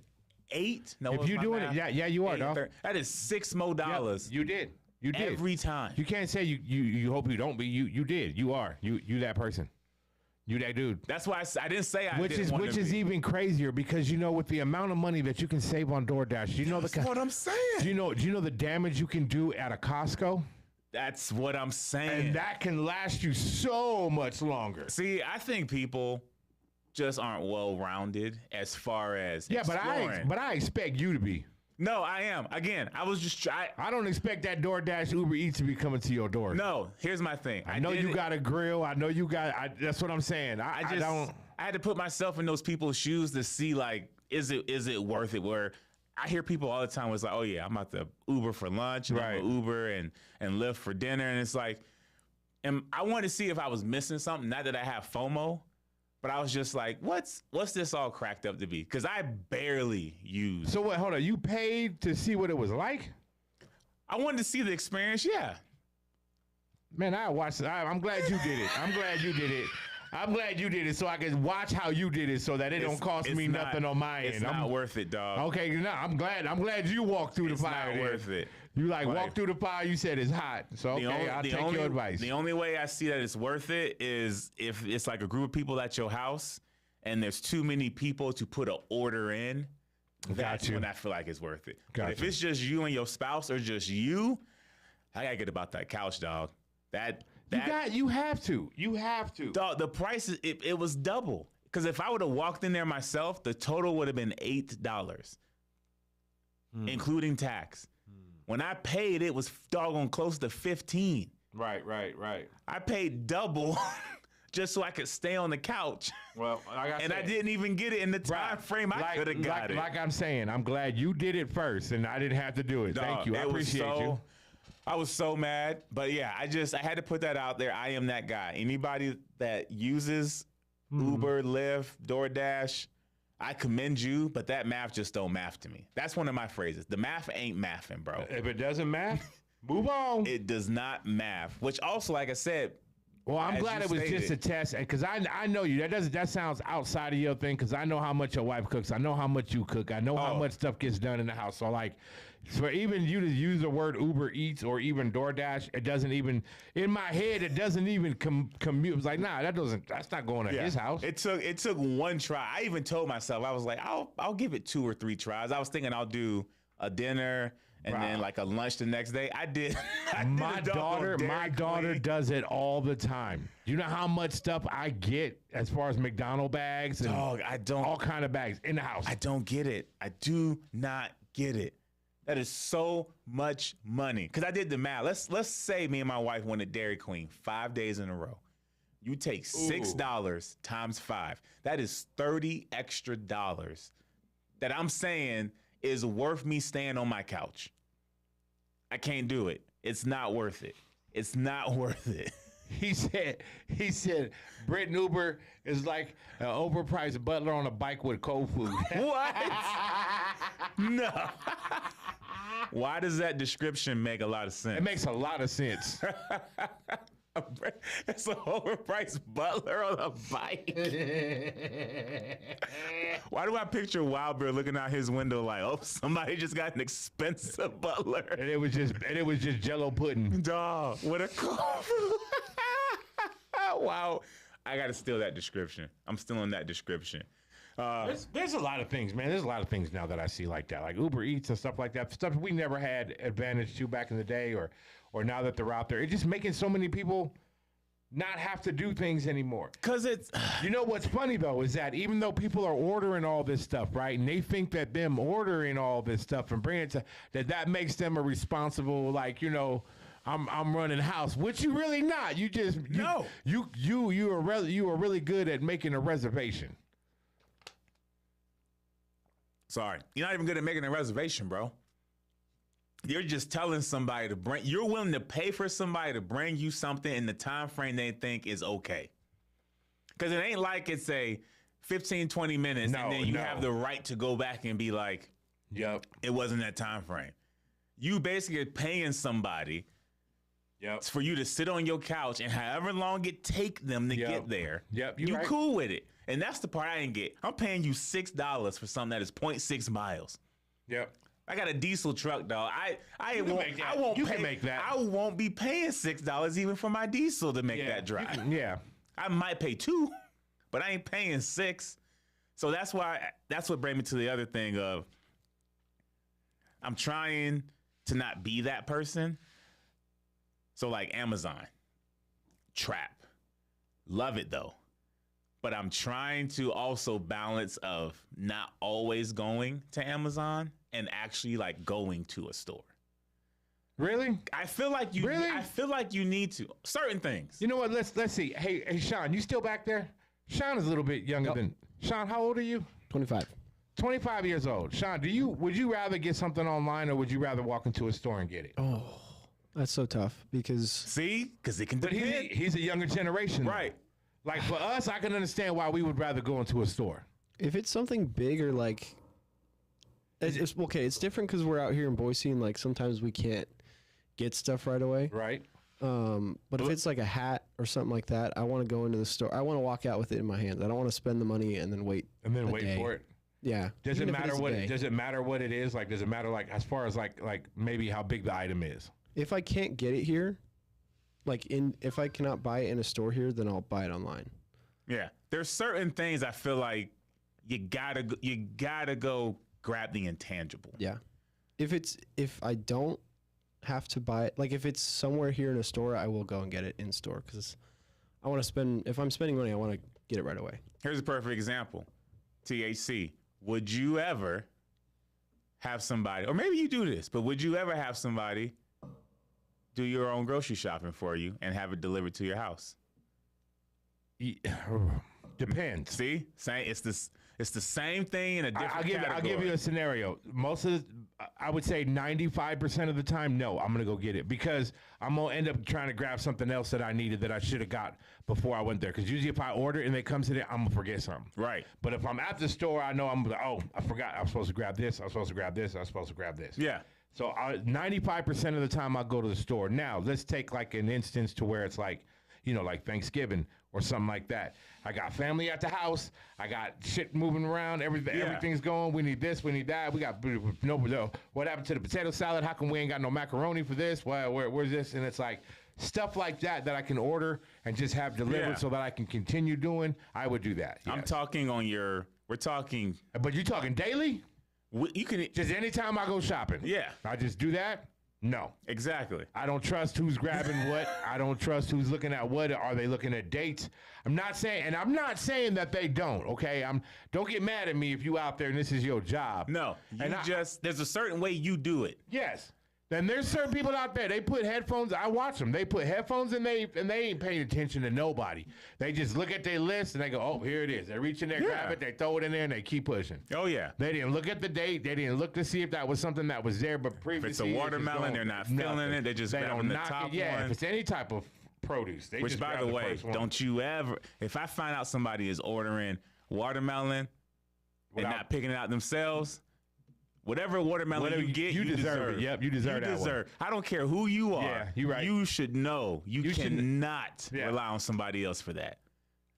[SPEAKER 3] 8. No,
[SPEAKER 2] if you're doing it, yeah, you are, dog.
[SPEAKER 3] That is $6 more.
[SPEAKER 2] You did. You did.
[SPEAKER 3] Every time.
[SPEAKER 2] You can't say you hope you don't be. You did. You are. You that person. You that dude.
[SPEAKER 3] That's why I didn't say I
[SPEAKER 2] which
[SPEAKER 3] didn't want to
[SPEAKER 2] Which is
[SPEAKER 3] be.
[SPEAKER 2] even crazier because, you know, with the amount of money that you can save on DoorDash, you know
[SPEAKER 3] That's what I'm saying.
[SPEAKER 2] Do you know the damage you can do at a Costco?
[SPEAKER 3] That's what I'm saying.
[SPEAKER 2] And that can last you so much longer.
[SPEAKER 3] See, I think people just aren't well-rounded as far as exploring.
[SPEAKER 2] but I expect you to be.
[SPEAKER 3] No, I am. Again, I was just
[SPEAKER 2] I don't expect that DoorDash Uber Eats to be coming to your door.
[SPEAKER 3] No, here's my thing.
[SPEAKER 2] I know you got a grill. I know you got. That's what I'm saying. I
[SPEAKER 3] had to put myself in those people's shoes to see, like, is it worth it? Where I hear people all the time was like, oh yeah, I'm about to Uber for lunch, and I'm gonna Uber and Lyft for dinner, and it's like, and I wanted to see if I was missing something. Not that I have FOMO, but I was just like, what's this all cracked up to be? Because I barely use.
[SPEAKER 2] So what? Hold on, you paid to see what it was like?
[SPEAKER 3] I wanted to see the experience. Yeah.
[SPEAKER 2] Man, I watched it. I'm glad you did it. I'm glad you did it. I'm glad you did it so I can watch how you did it so that it don't cost me nothing on my end.
[SPEAKER 3] It's not worth it, dog.
[SPEAKER 2] Okay, no, I'm glad you walked through the fire.
[SPEAKER 3] It's not worth it.
[SPEAKER 2] You walked through the fire, you said it's hot. So okay, I'll take your advice.
[SPEAKER 3] The only way I see that it's worth it is if it's like a group of people at your house and there's too many people to put an order in. That's when I feel like it's worth it. But if it's just you and your spouse or just you, I gotta get about that couch, dog. You have to. Dog, the price, it was double. Because if I would have walked in there myself, the total would have been $8, including tax. When I paid, it was doggone close to 15.
[SPEAKER 2] Right.
[SPEAKER 3] I paid double just so I could stay on the couch.
[SPEAKER 2] Well,
[SPEAKER 3] I didn't even get it in the time frame I could have got it.
[SPEAKER 2] Like I'm saying, I'm glad you did it first and I didn't have to do it.
[SPEAKER 3] Dog,
[SPEAKER 2] thank you. I appreciate you.
[SPEAKER 3] I was so mad, but yeah, I had to put that out there. I am that guy. Anybody that uses Uber, Lyft, DoorDash, I commend you, but that math just don't math to me. That's one of my phrases. The math ain't mathing, bro.
[SPEAKER 2] If it doesn't math, move on.
[SPEAKER 3] It does not math, which also, like I said,
[SPEAKER 2] well, I'm glad it was just a test because I know you. That sounds outside of your thing because I know how much your wife cooks. I know how much you cook. I know how much stuff gets done in the house. So for even you to use the word Uber Eats or even DoorDash, it doesn't even in my head. It doesn't even commute. It's like, nah, that's not going to his house.
[SPEAKER 3] It took one try. I even told myself, I was like, I'll give it 2 or 3 tries. I was thinking I'll do a dinner and then like a lunch the next day. I did.
[SPEAKER 2] My daughter does it all the time. You know how much stuff I get as far as McDonald's bags and all kind of bags in the house.
[SPEAKER 3] I don't get it. I do not get it. That is so much money. Because I did the math. Let's say me and my wife went to Dairy Queen 5 days in a row. You take $6 times 5. That is $30 extra that I'm saying is worth me staying on my couch. I can't do it. It's not worth it. It's not worth it.
[SPEAKER 2] He said, Brit Uber is like an overpriced butler on a bike with cold food.
[SPEAKER 3] What? No. Why does that description make a lot of sense?
[SPEAKER 2] It makes a lot of sense.
[SPEAKER 3] It's an overpriced butler on a bike. Why do I picture Wild Bear looking out his window like, oh, somebody just got an expensive butler?
[SPEAKER 2] And it was just Jello pudding.
[SPEAKER 3] Dog, what a cold. Wow. I got to steal that description. I'm stealing that description.
[SPEAKER 2] There's a lot of things, man. There's a lot of things now that I see like that, like Uber Eats and stuff like that. Stuff we never had advantage to back in the day, or now that they're out there. It's just making so many people not have to do things anymore.
[SPEAKER 3] Because it's...
[SPEAKER 2] You know what's funny, though, is that even though people are ordering all this stuff, right, and they think that them ordering all this stuff and bringing it to... that makes them a responsible, like, you know... I'm running house, which you really not. You just you are really good at making a reservation.
[SPEAKER 3] Sorry, you're not even good at making a reservation, bro. You're just telling somebody to bring. You're willing to pay for somebody to bring you something in the time frame they think is okay. Because it ain't like it's a 15, 20 minutes, and then you have the right to go back and be like,
[SPEAKER 2] "Yep,
[SPEAKER 3] it wasn't that time frame." You basically are paying somebody.
[SPEAKER 2] Yep.
[SPEAKER 3] For you to sit on your couch and however long it take them to get there.
[SPEAKER 2] Yep.
[SPEAKER 3] You right. Cool with it. And that's the part I didn't get. I'm paying you $6 for something that is 0.6 miles.
[SPEAKER 2] Yep.
[SPEAKER 3] I got a diesel truck, dog. I won't be paying $6 even for my diesel to make that drive. I might pay $2, but I ain't paying $6. So that's what brought me to the other thing of I'm trying to not be that person. So like Amazon, trap, love it though. But I'm trying to also balance of not always going to Amazon and actually like going to a store.
[SPEAKER 2] Really?
[SPEAKER 3] I feel like you. Really? I feel like you need to certain things.
[SPEAKER 2] You know what? Let's see. Hey, Sean, you still back there? Sean is a little bit younger than Sean. How old are you?
[SPEAKER 1] 25.
[SPEAKER 2] 25 years old. Sean, would you rather get something online or would you rather walk into a store and get it?
[SPEAKER 1] Oh. That's so tough because
[SPEAKER 3] it can depend.
[SPEAKER 2] But he's a younger generation,
[SPEAKER 3] right?
[SPEAKER 2] Like for us, I can understand why we would rather go into a store.
[SPEAKER 1] If it's something big or like, it's okay. It's different because we're out here in Boise and like sometimes we can't get stuff right away,
[SPEAKER 2] right?
[SPEAKER 1] But if it's like a hat or something like that, I want to go into the store. I want to walk out with it in my hands. I don't want to spend the money and then wait
[SPEAKER 2] for it.
[SPEAKER 1] Yeah.
[SPEAKER 2] Does it matter what it is? Like, does it matter like as far as like maybe how big the item is?
[SPEAKER 1] If I can't get it here, if I cannot buy it in a store here, then I'll buy it online.
[SPEAKER 3] Yeah, there's certain things I feel like you gotta go grab the intangible.
[SPEAKER 1] Yeah, if I don't have to buy it, like if it's somewhere here in a store, I will go and get it in store because I want to spend. If I'm spending money, I want to get it right away.
[SPEAKER 3] Here's a perfect example. THC. Would you ever have somebody, or maybe you do this, but would you ever have somebody do your own grocery shopping for you and have it delivered to your house?
[SPEAKER 2] Depends.
[SPEAKER 3] See, it's the same thing in a different category.
[SPEAKER 2] I'll give you a scenario. I would say 95% of the time, no, I'm gonna go get it because I'm gonna end up trying to grab something else that I needed that I should have got before I went there. Because usually if I order it and it comes to it, I'm gonna forget something.
[SPEAKER 3] Right.
[SPEAKER 2] But if I'm at the store, I know I'm like, oh, I forgot. I'm supposed to grab this. I'm supposed to grab this. I'm supposed to grab this.
[SPEAKER 3] Yeah.
[SPEAKER 2] So 95% of the time I'll go to the store. Now, let's take like an instance to where it's like, like Thanksgiving or something like that. I got family at the house. I got shit moving around. Everything's going. We need this. We need that. We got what happened to the potato salad? How come we ain't got no macaroni for this? Where's this? And it's like stuff like that I can order and just have delivered so that I can continue doing. I would do that. Yes.
[SPEAKER 3] I'm talking we're talking.
[SPEAKER 2] But you're talking daily?
[SPEAKER 3] You can
[SPEAKER 2] just anytime I go shopping.
[SPEAKER 3] Yeah.
[SPEAKER 2] I just do that? No.
[SPEAKER 3] Exactly.
[SPEAKER 2] I don't trust who's grabbing what. I don't trust who's looking at what. Are they looking at dates? I'm not saying that they don't, okay? Don't get mad at me if you out there and this is your job.
[SPEAKER 3] No. There's a certain way you do it.
[SPEAKER 2] Yes. Then there's certain people out there, they put headphones, I watch them. They put headphones and they ain't paying attention to nobody. They just look at their list and they go, oh, here it is. They reach in there, grab it, they throw it in there, and they keep pushing.
[SPEAKER 3] Oh, yeah.
[SPEAKER 2] They didn't look at the date. They didn't look to see if that was something that was there, but previously.
[SPEAKER 3] If it's a watermelon, they're not feeling it. They're just grabbing the top one.
[SPEAKER 2] Yeah, if it's any type of produce, they just grab the first one. Which, by the way,
[SPEAKER 3] don't you ever, if I find out somebody is ordering watermelon and not picking it out themselves, whatever watermelon you get, you deserve it.
[SPEAKER 2] Yep, you deserve that one.
[SPEAKER 3] I don't care who you are.
[SPEAKER 2] Yeah, you're right.
[SPEAKER 3] You should know. You cannot rely on somebody else for that.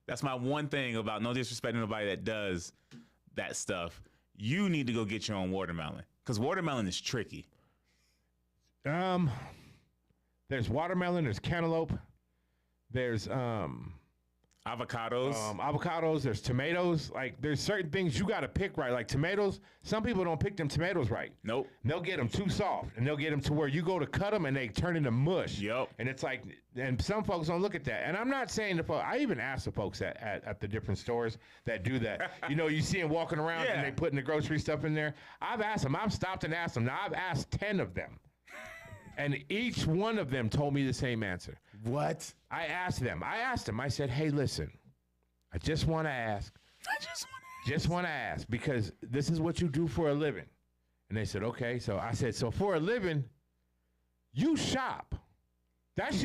[SPEAKER 3] That's my one thing about no disrespect to nobody that does that stuff. You need to go get your own watermelon because watermelon is tricky.
[SPEAKER 2] There's watermelon. There's cantaloupe. There's
[SPEAKER 3] I
[SPEAKER 2] Avocados, there's tomatoes. Like, there's certain things you got to pick right. Like tomatoes, some people don't pick them tomatoes right.
[SPEAKER 3] Nope.
[SPEAKER 2] They'll get them too soft, and they'll get them to where you go to cut them, and they turn into mush.
[SPEAKER 3] Yep.
[SPEAKER 2] And it's like, and some folks don't look at that. And I'm not saying I even ask the folks at the different stores that do that. You see them walking around, and they putting the grocery stuff in there. I've asked them. I've stopped and asked them. Now, I've asked 10 of them. And each one of them told me the same answer.
[SPEAKER 3] What?
[SPEAKER 2] I asked them. I said, hey, listen, I just want to ask. Just want to ask because this is what you do for a living. And they said, okay. So I said, so for a living, you shop. That's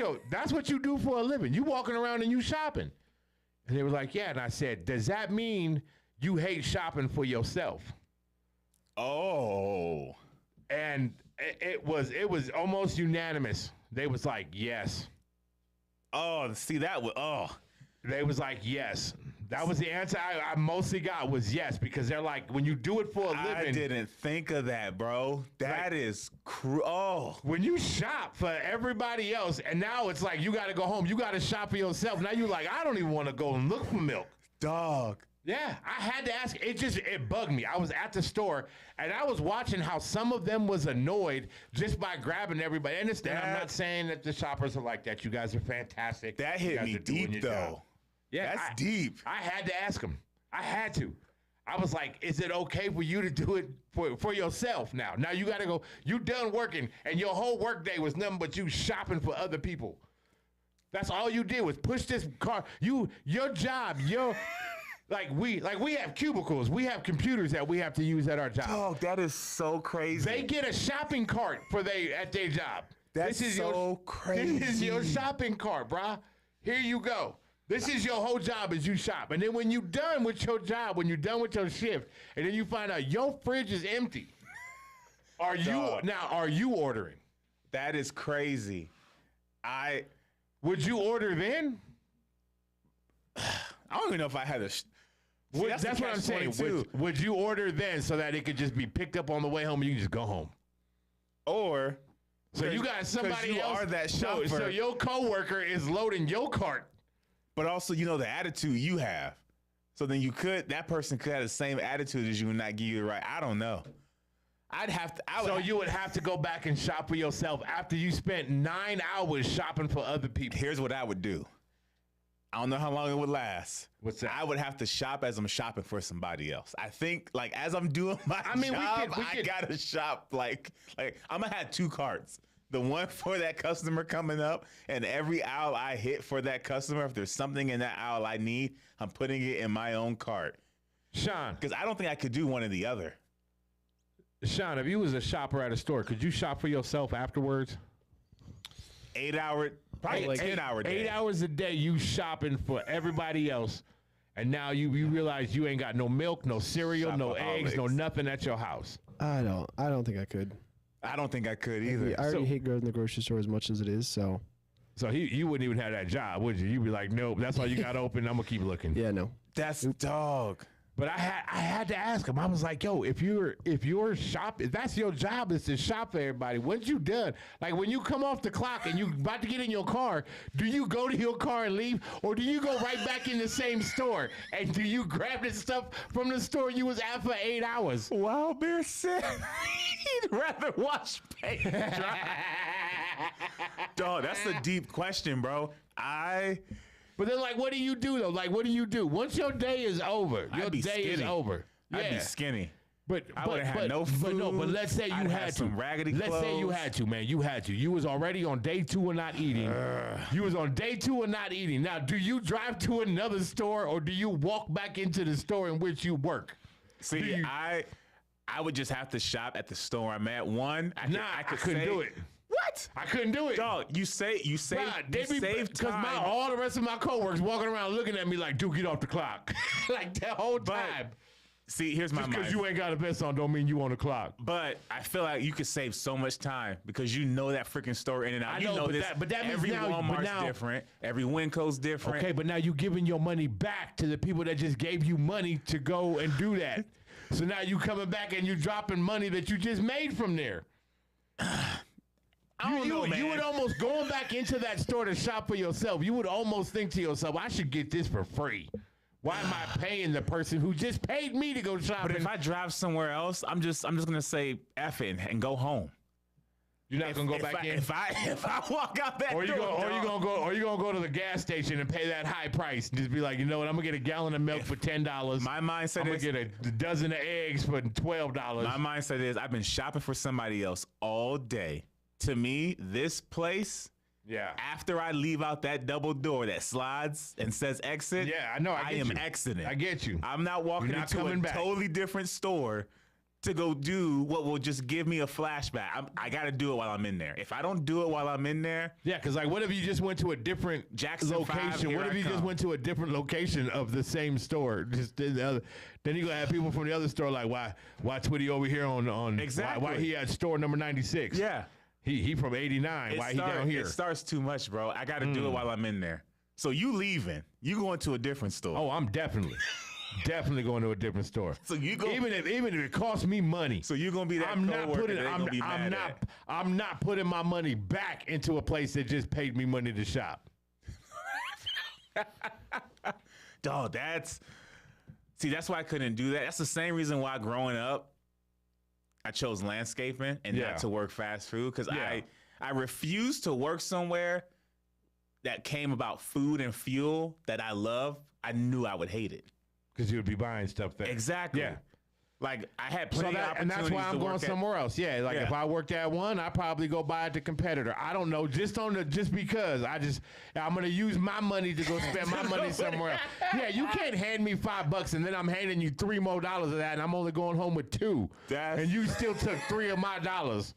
[SPEAKER 2] what you do for a living. You walking around and you shopping. And they were like, yeah. And I said, does that mean you hate shopping for yourself?
[SPEAKER 3] Oh.
[SPEAKER 2] And it was almost unanimous. They was like, yes.
[SPEAKER 3] Oh, see that
[SPEAKER 2] They was like, yes. That was the answer I mostly got was yes, because they're like, when you do it for a living.
[SPEAKER 3] I didn't think of that, bro. That is
[SPEAKER 2] when you shop for everybody else, and now it's like you got to go home. You got to shop for yourself. Now you're like, I don't even want to go and look for milk.
[SPEAKER 3] Dog.
[SPEAKER 2] Yeah, I had to ask. It bugged me. I was at the store, and I was watching how some of them was annoyed just by grabbing everybody. And I'm not saying that the shoppers are like that. You guys are fantastic.
[SPEAKER 3] That hit me deep, though.
[SPEAKER 2] Job. Yeah,
[SPEAKER 3] that's deep.
[SPEAKER 2] I had to ask him. I had to. I was like, is it okay for you to do it for yourself now? Now you got to go. You done working, and your whole work day was nothing but you shopping for other people. That's all you did was push this car. Your job, Like we have cubicles. We have computers that we have to use at our job.
[SPEAKER 3] Oh, that is so crazy.
[SPEAKER 2] They get a shopping cart at their job.
[SPEAKER 3] That's crazy.
[SPEAKER 2] This is your shopping cart, brah. Here you go. This is your whole job as you shop. And then when you're done with your job, when you're done with your shift, and then you find out your fridge is empty, are you ordering?
[SPEAKER 3] That is crazy.
[SPEAKER 2] Would you order then?
[SPEAKER 3] I don't even know if I had a.
[SPEAKER 2] That's what I'm saying. Would you order then so that it could just be picked up on the way home and you can just go home?
[SPEAKER 3] Or
[SPEAKER 2] so you got somebody else.
[SPEAKER 3] Are that shopper.
[SPEAKER 2] So your coworker is loading your cart.
[SPEAKER 3] But also, the attitude you have. So then that person could have the same attitude as you and not give you the right. I don't know. You would have
[SPEAKER 2] to go back and shop for yourself after you spent 9 hours shopping for other people.
[SPEAKER 3] Here's what I would do. I don't know how long it would last.
[SPEAKER 2] What's that?
[SPEAKER 3] I would have to shop as I'm shopping for somebody else. I think, as I'm doing my job, I gotta shop like I'm gonna have 2 carts. The one for that customer coming up, and every aisle I hit for that customer, if there's something in that aisle I need, I'm putting it in my own cart.
[SPEAKER 2] Sean,
[SPEAKER 3] because I don't think I could do one or the other.
[SPEAKER 2] Sean, if you was a shopper at a store, could you shop for yourself afterwards?
[SPEAKER 3] 8 hour. Probably like 10-hour day.
[SPEAKER 2] 8 hours a day, you shopping for everybody else, and now you realize you ain't got no milk, no cereal, no eggs, no nothing at your house.
[SPEAKER 1] I don't think I could.
[SPEAKER 3] I don't think I could either.
[SPEAKER 1] I already hate going to the grocery store as much as it is, so.
[SPEAKER 2] So you wouldn't even have that job, would you? You'd be like, nope, that's all you got open. I'm gonna keep looking.
[SPEAKER 1] Yeah, no.
[SPEAKER 3] That's dog.
[SPEAKER 2] But I had to ask him. I was like, yo, if you're shopping, that's your job is to shop for everybody. Once you done, like when you come off the clock and you about to get in your car, do you go to your car and leave, or do you go right back in the same store and do you grab the stuff from the store you was at for 8 hours?
[SPEAKER 3] Wild Bear said he'd rather watch paint dry. Dog, that's a deep question, bro.
[SPEAKER 2] But then, like, what do you do, though? Like, what do you do? Once your day is over, your day is over.
[SPEAKER 3] Yeah. I'd be skinny.
[SPEAKER 2] But
[SPEAKER 3] I would have had no food.
[SPEAKER 2] But let's say you had to.
[SPEAKER 3] Some raggedy clothes.
[SPEAKER 2] Let's say you had to, man. You had to. You was already on day 2 of not eating. You was on day 2 of not eating. Now, do you drive to another store, or do you walk back into the store in which you work?
[SPEAKER 3] See, I would just have to shop at the store I'm at. I
[SPEAKER 2] couldn't do it.
[SPEAKER 3] What?
[SPEAKER 2] I couldn't do it.
[SPEAKER 3] Dog, you save time.
[SPEAKER 2] Because all the rest of my coworkers walking around looking at me like, dude, get off the clock. Like that whole time.
[SPEAKER 3] See, here's my mind.
[SPEAKER 2] Just because you ain't got a vest on don't mean you on the clock.
[SPEAKER 3] But I feel like you could save so much time because you know that freaking store in and out.
[SPEAKER 2] I know, but that means
[SPEAKER 3] every Walmart's different. Every Winco's different.
[SPEAKER 2] Okay, but now you're giving your money back to the people that just gave you money to go and do that. So now you coming back and you dropping money that you just made from there.
[SPEAKER 3] I don't know, man.
[SPEAKER 2] You would almost, going back into that store to shop for yourself, you would almost think to yourself, I should get this for free. Why am I paying the person who just paid me to go shopping?
[SPEAKER 3] But if I drive somewhere else, I'm just gonna say F it and go home.
[SPEAKER 2] You're not gonna go back in.
[SPEAKER 3] If I walk out that door,
[SPEAKER 2] or you gonna go to the gas station and pay that high price and just be like, you know what, I'm gonna get a gallon of milk for $10.
[SPEAKER 3] My mindset
[SPEAKER 2] I'm gonna
[SPEAKER 3] is
[SPEAKER 2] get a dozen of eggs for $12.
[SPEAKER 3] My mindset is I've been shopping for somebody else all day. To me, this place.
[SPEAKER 2] Yeah.
[SPEAKER 3] After I leave out that double door that slides and says exit,
[SPEAKER 2] yeah, I know. I
[SPEAKER 3] am exiting.
[SPEAKER 2] I get you.
[SPEAKER 3] I'm not walking into a totally different store to go do what will just give me a flashback. I got to do it while I'm in there. If I don't do it while I'm in there,
[SPEAKER 2] yeah, because like, what if you just went to a different location? What if you just went to a different location of the same store? Just then you gonna have people from the other store like, why Twitty over here on
[SPEAKER 3] exactly
[SPEAKER 2] why he at store number 96?
[SPEAKER 3] Yeah.
[SPEAKER 2] He from 89. Why he down here?
[SPEAKER 3] It starts too much, bro. I got to do it while I'm in there. So you leaving. You going to a different store.
[SPEAKER 2] Oh, I'm definitely going to a different store.
[SPEAKER 3] So you go
[SPEAKER 2] even if it costs me money.
[SPEAKER 3] So you're going to be that
[SPEAKER 2] I'm not putting my money back into a place that just paid me money to shop.
[SPEAKER 3] Dog, that's why I couldn't do that. That's the same reason why growing up I chose landscaping and not to work fast food, because I refused to work somewhere that came about food and fuel that I love. I knew I would hate it.
[SPEAKER 2] Because you would be buying stuff there.
[SPEAKER 3] Exactly.
[SPEAKER 2] Yeah.
[SPEAKER 3] Like I had plenty of opportunities.
[SPEAKER 2] And that's why I'm going somewhere else. Yeah. Like if I worked at one, I probably go buy at the competitor. I don't know. Just because I'm gonna use my money to go spend my money somewhere else. Yeah, you can't hand me $5 and then I'm handing you $3 more of that, and I'm only going home with $2. And you still took $3 of my dollars.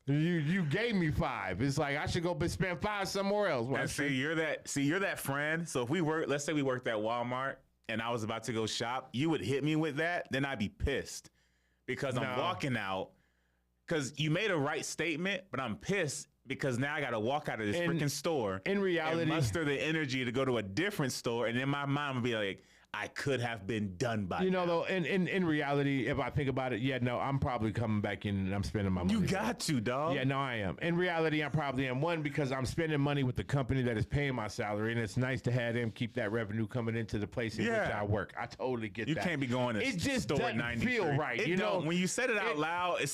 [SPEAKER 2] You gave me $5. It's like I should go spend $5 somewhere else.
[SPEAKER 3] And you're that friend. So if let's say we worked at Walmart and I was about to go shop, you would hit me with that, then I'd be pissed because I'm walking out because you made a right statement, but I'm pissed because now I got to walk out of this freaking store.
[SPEAKER 2] In reality,
[SPEAKER 3] and muster the energy to go to a different store, and in my mind would be like, I could have been done by now.
[SPEAKER 2] Though, in reality, if I think about it, I'm probably coming back in and I'm spending my money.
[SPEAKER 3] You got to, dog.
[SPEAKER 2] Yeah, no, I am. In reality, I probably am. One, because I'm spending money with the company that is paying my salary, and it's nice to have them keep that revenue coming into the place in which I work. I totally get that.
[SPEAKER 3] You can't be going to
[SPEAKER 2] it just
[SPEAKER 3] store
[SPEAKER 2] doesn't
[SPEAKER 3] 93.
[SPEAKER 2] feel right.
[SPEAKER 3] When you said it out loud,
[SPEAKER 2] it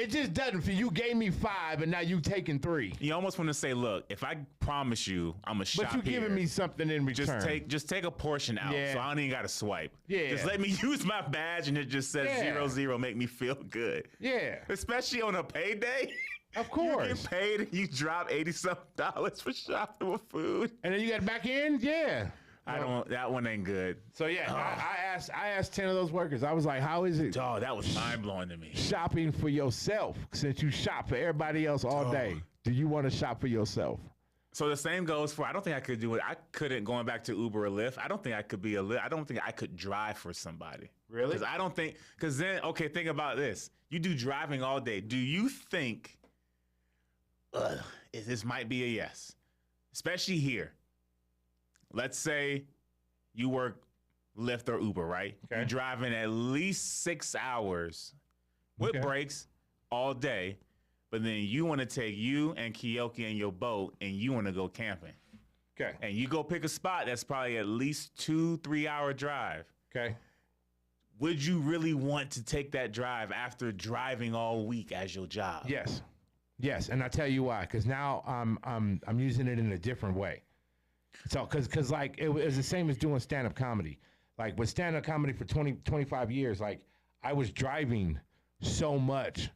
[SPEAKER 2] just doesn't feel. You gave me $5, and now you taking $3.
[SPEAKER 3] You almost want to say, look, if I promise you, I'm a shop.
[SPEAKER 2] But you're giving me something in return.
[SPEAKER 3] Just take a portion out, so I don't even got to swipe.
[SPEAKER 2] Yeah.
[SPEAKER 3] Just let me use my badge and it just says 00, make me feel good.
[SPEAKER 2] Yeah.
[SPEAKER 3] Especially on a payday.
[SPEAKER 2] Of course.
[SPEAKER 3] You get paid and you drop $80-something for shopping with food.
[SPEAKER 2] And then you got back in? Yeah.
[SPEAKER 3] That one ain't good.
[SPEAKER 2] So I asked 10 of those workers. I was like, how is it?
[SPEAKER 3] Oh, that was mind blowing to me.
[SPEAKER 2] Shopping for yourself, since you shop for everybody else all day. Do you want to shop for yourself?
[SPEAKER 3] So the same goes for, I don't think I could do it. I couldn't, going back to Uber or Lyft, I don't think I could be I don't think I could drive for somebody.
[SPEAKER 2] Really?
[SPEAKER 3] Because then, okay, think about this. You do driving all day. Do you think, this might be a yes, especially here. Let's say you work Lyft or Uber, right? Okay. You're driving at least 6 hours with breaks all day. But then you want to take you and Kiyoki and your boat and you want to go camping.
[SPEAKER 2] Okay.
[SPEAKER 3] And you go pick a spot that's probably at least 2-3 hour drive.
[SPEAKER 2] Okay.
[SPEAKER 3] Would you really want to take that drive after driving all week as your job?
[SPEAKER 2] Yes. Yes. And I tell you why. Because now I'm using it in a different way. So because like it was the same as doing stand-up comedy. Like with stand-up comedy for 25 years, like I was driving so much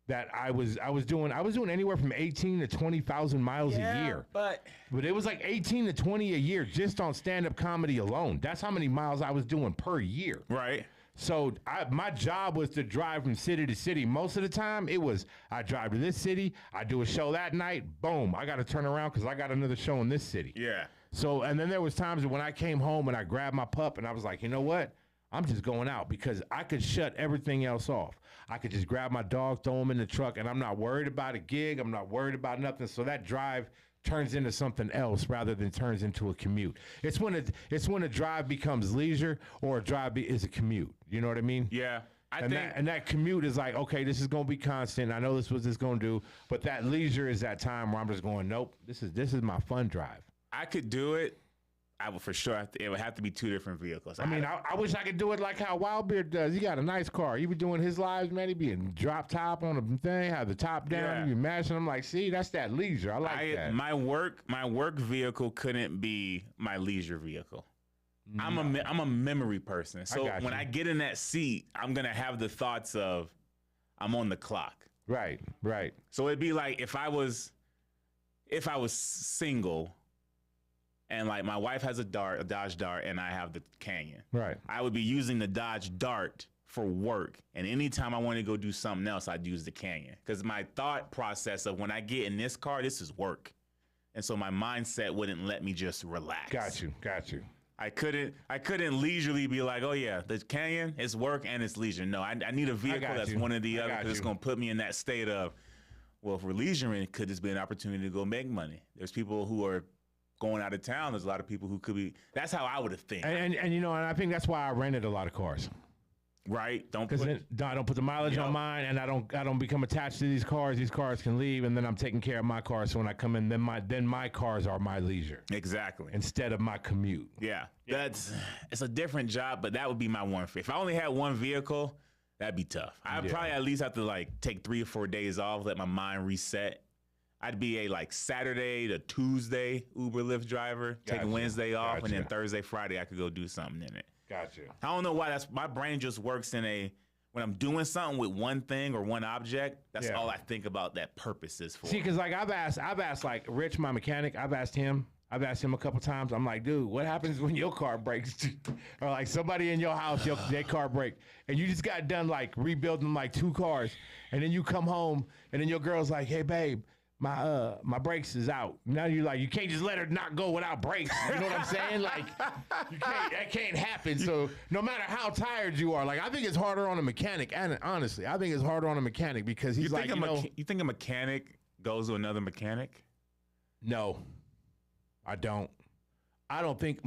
[SPEAKER 2] that I was doing anywhere from 18 to 20,000 miles a year. But it was like 18 to 20 a year just on stand-up comedy alone. That's how many miles I was doing per year.
[SPEAKER 3] Right.
[SPEAKER 2] So my job was to drive from city to city. Most of the time, it was I drive to this city, I do a show that night, boom, I got to turn around because I got another show in this city.
[SPEAKER 3] Yeah.
[SPEAKER 2] So, and then there was times when I came home and I grabbed my pup and I was like, you know what? I'm just going out because I could shut everything else off. I could just grab my dog, throw him in the truck, and I'm not worried about a gig. I'm not worried about nothing. So that drive turns into something else rather than turns into a commute. It's when a drive becomes leisure or a drive is a commute. You know what I mean?
[SPEAKER 3] Yeah.
[SPEAKER 2] And that commute is like, okay, this is going to be constant. I know this is what this is going to do. But that leisure is that time where I'm just going, nope, this is my fun drive.
[SPEAKER 3] I could do it. I would for sure. It would have to be 2 different vehicles.
[SPEAKER 2] I wish I could do it like how Wildbeard does. He got a nice car. He be doing his lives, man. He be in drop top on the thing, have the top down.
[SPEAKER 3] Yeah.
[SPEAKER 2] He be mashing. I'm like, see, that's that leisure. I like that.
[SPEAKER 3] My work vehicle couldn't be my leisure vehicle. I'm a memory person. So when I get in that seat, I'm gonna have the thoughts of I'm on the clock.
[SPEAKER 2] Right.
[SPEAKER 3] So it'd be like if I was single. And like my wife has a Dodge Dart, and I have the Canyon.
[SPEAKER 2] Right.
[SPEAKER 3] I would be using the Dodge Dart for work, and anytime I wanted to go do something else, I'd use the Canyon because my thought process of when I get in this car, this is work, and so my mindset wouldn't let me just relax.
[SPEAKER 2] Got you.
[SPEAKER 3] I couldn't leisurely be like, oh yeah, the Canyon, it's work and it's leisure. No, I need a vehicle that's one or the other because it's gonna put me in that state of, well, if we're leisuring, could this be an opportunity to go make money? There's people who are going out of town. There's a lot of people who could be. That's how I would have think.
[SPEAKER 2] And and I think that's why I rented a lot of cars.
[SPEAKER 3] Right.
[SPEAKER 2] I don't put the mileage on mine, and I don't become attached to these cars. These cars can leave, and then I'm taking care of my car. So when I come in, then my cars are my leisure.
[SPEAKER 3] Exactly.
[SPEAKER 2] Instead of my commute.
[SPEAKER 3] Yeah. It's a different job, but that would be my one fear. If I only had one vehicle, that'd be tough. I'd probably at least have to like take 3 or 4 days off, let my mind reset. I'd be a like Saturday to Tuesday Uber Lyft driver, taking Wednesday off, and then Thursday, Friday I could go do something in it.
[SPEAKER 2] Gotcha.
[SPEAKER 3] I don't know why my brain just works in when I'm doing something with one thing or one object, that's all I think about that purpose is for.
[SPEAKER 2] See, because like I've asked like Rich, my mechanic, I've asked him a couple times. I'm like, dude, what happens when your car breaks? Or like somebody in your house, their car break, and you just got done like rebuilding like 2 cars, and then you come home, and then your girl's like, hey babe, my brakes is out. Now you're like, you can't just let her not go without brakes. You know what I'm saying? Like, that can't happen. So no matter how tired you are, like I think it's harder on a mechanic. And honestly, I think it's harder on a mechanic because he's like,
[SPEAKER 3] you think a mechanic goes to another mechanic?
[SPEAKER 2] No, I don't. I don't think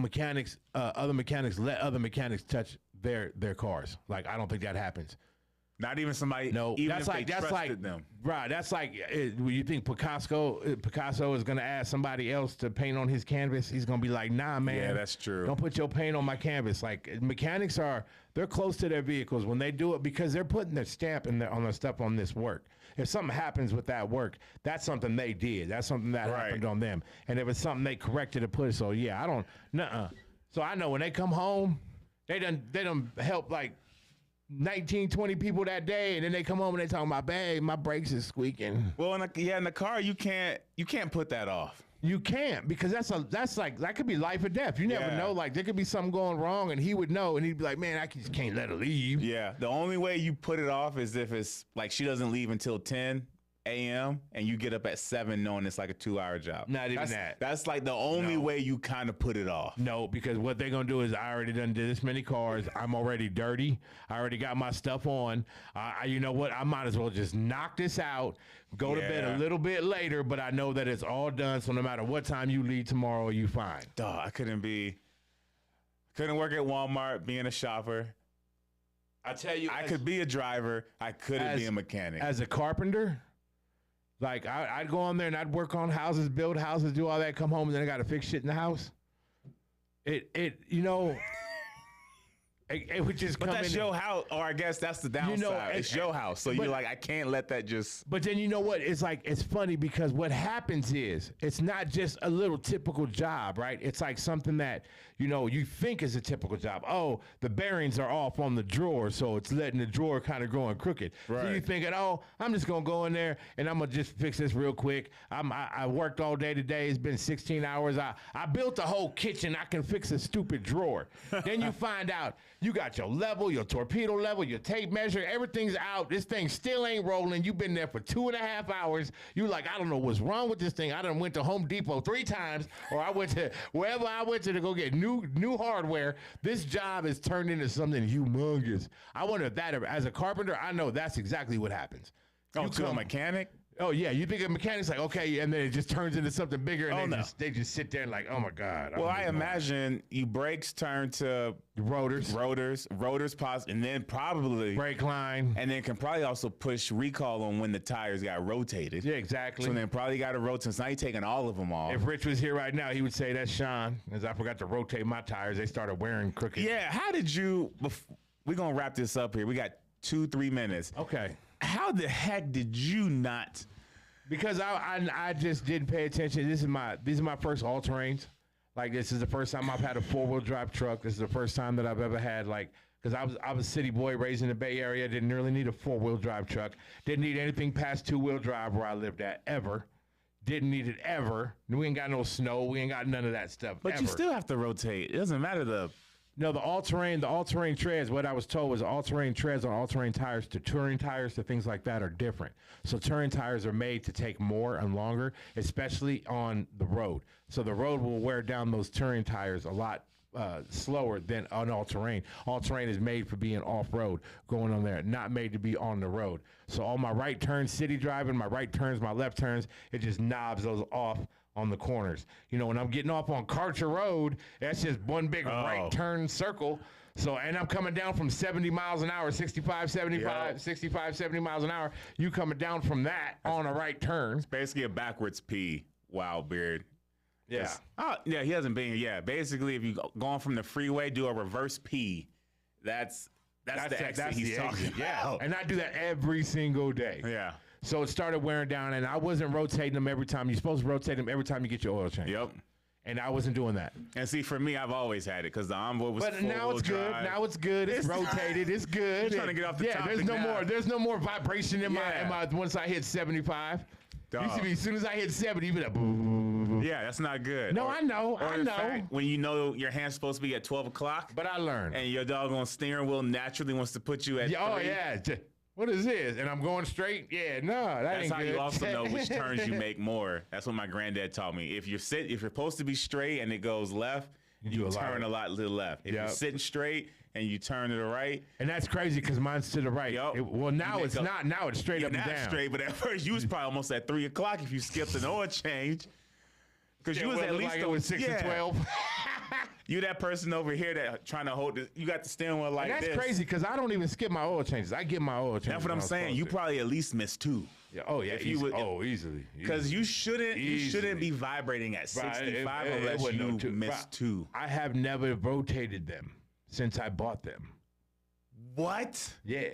[SPEAKER 2] other mechanics let other mechanics touch their cars. Like I don't think that happens.
[SPEAKER 3] Not even somebody.
[SPEAKER 2] No,
[SPEAKER 3] even that's like them.
[SPEAKER 2] Right. That's like you think Picasso is gonna ask somebody else to paint on his canvas. He's gonna be like, nah, man.
[SPEAKER 3] Yeah, that's true.
[SPEAKER 2] Don't put your paint on my canvas. Like mechanics they're close to their vehicles when they do it because they're putting their stamp on their stuff on this work. If something happens with that work, that's something they did. That's something that happened on them. And if it's something they corrected to put, so yeah, I don't. Nuh-uh. So I know when they come home, they done help like 19, 20 people that day, and then they come home and they talking about, babe, my brakes is squeaking.
[SPEAKER 3] Well, in the car, you can't put that off.
[SPEAKER 2] You can't, because that's like that could be life or death. You never know. Like there could be something going wrong, and he would know, and he'd be like, man, I just can't let her leave.
[SPEAKER 3] Yeah, the only way you put it off is if it's like she doesn't leave until 10 a.m. and you get up at 7 knowing it's like a 2-hour job.
[SPEAKER 2] Not even that.
[SPEAKER 3] That's like the only way you kind of put it off.
[SPEAKER 2] No, because what they're going to do is I already done did this many cars. I'm already dirty. I already got my stuff on. You know what? I might as well just knock this out, go to bed a little bit later, but I know that it's all done. So no matter what time you leave tomorrow, you fine.
[SPEAKER 3] Duh, I couldn't work at Walmart being a shopper. I tell you, I could be a driver. I couldn't be a mechanic.
[SPEAKER 2] As a carpenter, like I'd go on there and I'd work on houses, build houses, do all that, come home, and then I got to fix shit in the house. It would just come in. But
[SPEAKER 3] that's your house, or I guess that's the downside. It's your house, so you're like, I can't let that just.
[SPEAKER 2] But then you know what? It's like, it's funny because what happens is it's not just a little typical job, right? It's like something that, you think is a typical job. Oh, the bearings are off on the drawer, so it's letting the drawer kind of growing crooked. Right. So you thinking, oh, I'm just going to go in there and I'm going to just fix this real quick. I worked all day today. It's been 16 hours. I built the whole kitchen. I can fix a stupid drawer. Then you find out you got your level, your torpedo level, your tape measure. Everything's out. This thing still ain't rolling. You've been there for 2.5 hours. You like, I don't know what's wrong with this thing. I done went to Home Depot 3 times, or I went to wherever I went to go get new hardware. This job is turned into something humongous. I wonder if that, as a carpenter, I know that's exactly what happens.
[SPEAKER 3] To a mechanic?
[SPEAKER 2] Oh yeah, you think a mechanic's like, okay, and then it just turns into something bigger, and
[SPEAKER 3] Oh,
[SPEAKER 2] they just sit there like, oh my god.
[SPEAKER 3] Well, I imagine you brakes turn to
[SPEAKER 2] rotors,
[SPEAKER 3] and then probably
[SPEAKER 2] brake line,
[SPEAKER 3] and then can probably also push recall on when the tires got rotated.
[SPEAKER 2] Yeah, exactly.
[SPEAKER 3] So then probably got to rotate. So now you're taking all of them off.
[SPEAKER 2] If Rich was here right now, he would say that's Sean, as I forgot to rotate my tires. They started wearing crooked.
[SPEAKER 3] Yeah, how did you? We're gonna wrap this up here. We got 2-3 minutes.
[SPEAKER 2] Okay.
[SPEAKER 3] How the heck did you not?
[SPEAKER 2] Because I just didn't pay attention. These are my first all terrains. Like, this is the first time I've had a 4-wheel drive truck. This is the first time that I've ever had, like, because I was a city boy raised in the Bay Area. Didn't really need a 4-wheel drive truck. Didn't need anything past 2-wheel drive where I lived at ever. Didn't need it ever. We ain't got no snow. We ain't got none of that stuff.
[SPEAKER 3] But
[SPEAKER 2] ever.
[SPEAKER 3] you still have to rotate. It doesn't matter
[SPEAKER 2] No, the all-terrain treads, what I was told was all-terrain treads on all-terrain tires to touring tires to things like that are different. So touring tires are made to take more and longer, especially on the road. So the road will wear down those touring tires a lot slower than on all-terrain. All-terrain is made for being off-road, going on there, not made to be on the road. So all my right turns, city driving, my right turns, my left turns, it just knobs those off on the corners. You know, when I'm getting off on Karcher Road, that's just one big right turn circle. So, and I'm coming down from 70 miles an hour, 65, 75, 65, 70 miles an hour. You coming down from that on a right turn.
[SPEAKER 3] It's basically a backwards P, Wild Beard.
[SPEAKER 2] Yeah.
[SPEAKER 3] Yeah, he hasn't been here. Yeah, basically, if you going from the freeway, do a reverse P. That's the exit he's talking about.
[SPEAKER 2] Yeah, and I do that every single day.
[SPEAKER 3] Yeah.
[SPEAKER 2] So it started wearing down, and I wasn't rotating them every time. You're supposed to rotate them every time you get your oil change.
[SPEAKER 3] Yep.
[SPEAKER 2] And I wasn't doing that.
[SPEAKER 3] And see, for me, I've always had it because the Envoy was.
[SPEAKER 2] But now it's good. Now it's good. It's rotated. It's good.
[SPEAKER 3] You're trying to get off the topic
[SPEAKER 2] there's no
[SPEAKER 3] now.
[SPEAKER 2] more. There's no more vibration in my once I hit 75. Used to be as soon as I hit 70, you be like, boo.
[SPEAKER 3] Yeah, that's not good.
[SPEAKER 2] No, I know. I know.
[SPEAKER 3] Fact, when you know your hand's supposed to be at 12 o'clock.
[SPEAKER 2] But I learned.
[SPEAKER 3] And your doggone steering wheel naturally wants to put you at 3.
[SPEAKER 2] Oh, yeah. What is this? And I'm going straight? Yeah, no, that ain't
[SPEAKER 3] That's how
[SPEAKER 2] good.
[SPEAKER 3] you also know which turns you make more. That's what my granddad taught me. If you're supposed to be straight and it goes left, you turn a lot to the left. If you're sitting straight and you turn to the right.
[SPEAKER 2] And that's crazy because mine's to the right.
[SPEAKER 3] Yep.
[SPEAKER 2] Well, now it's not. Now it's straight up and down.
[SPEAKER 3] Straight, but at first you was probably almost at 3 o'clock if you skipped an oil change. Because you was at least
[SPEAKER 2] like it was 6 to 12.
[SPEAKER 3] You that person over here that trying to hold it. You got the steering wheel like
[SPEAKER 2] and that's
[SPEAKER 3] this.
[SPEAKER 2] Crazy because I don't even skip my oil changes. I get my oil changes.
[SPEAKER 3] That's what I'm saying. You probably at least missed 2.
[SPEAKER 2] Yeah. Oh yeah. Easily.
[SPEAKER 3] Because you shouldn't be vibrating at 65 unless you missed 2.
[SPEAKER 2] I have never rotated them since I bought them.
[SPEAKER 3] What?
[SPEAKER 2] Yeah.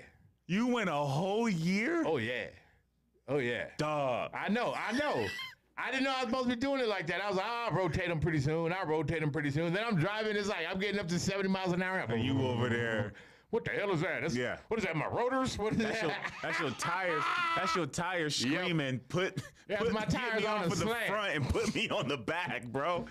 [SPEAKER 3] You went a whole year?
[SPEAKER 2] Oh yeah.
[SPEAKER 3] Dog.
[SPEAKER 2] I know. I didn't know I was supposed to be doing it like that. I was like, I'll rotate them pretty soon. Then I'm driving. It's like I'm getting up to 70 miles an hour.
[SPEAKER 3] And you over there.
[SPEAKER 2] What the hell is that? What is that? My rotors? What is that?
[SPEAKER 3] That's your tires. That's your tires screaming.
[SPEAKER 2] Put my tires on
[SPEAKER 3] the front and put me on the back, bro.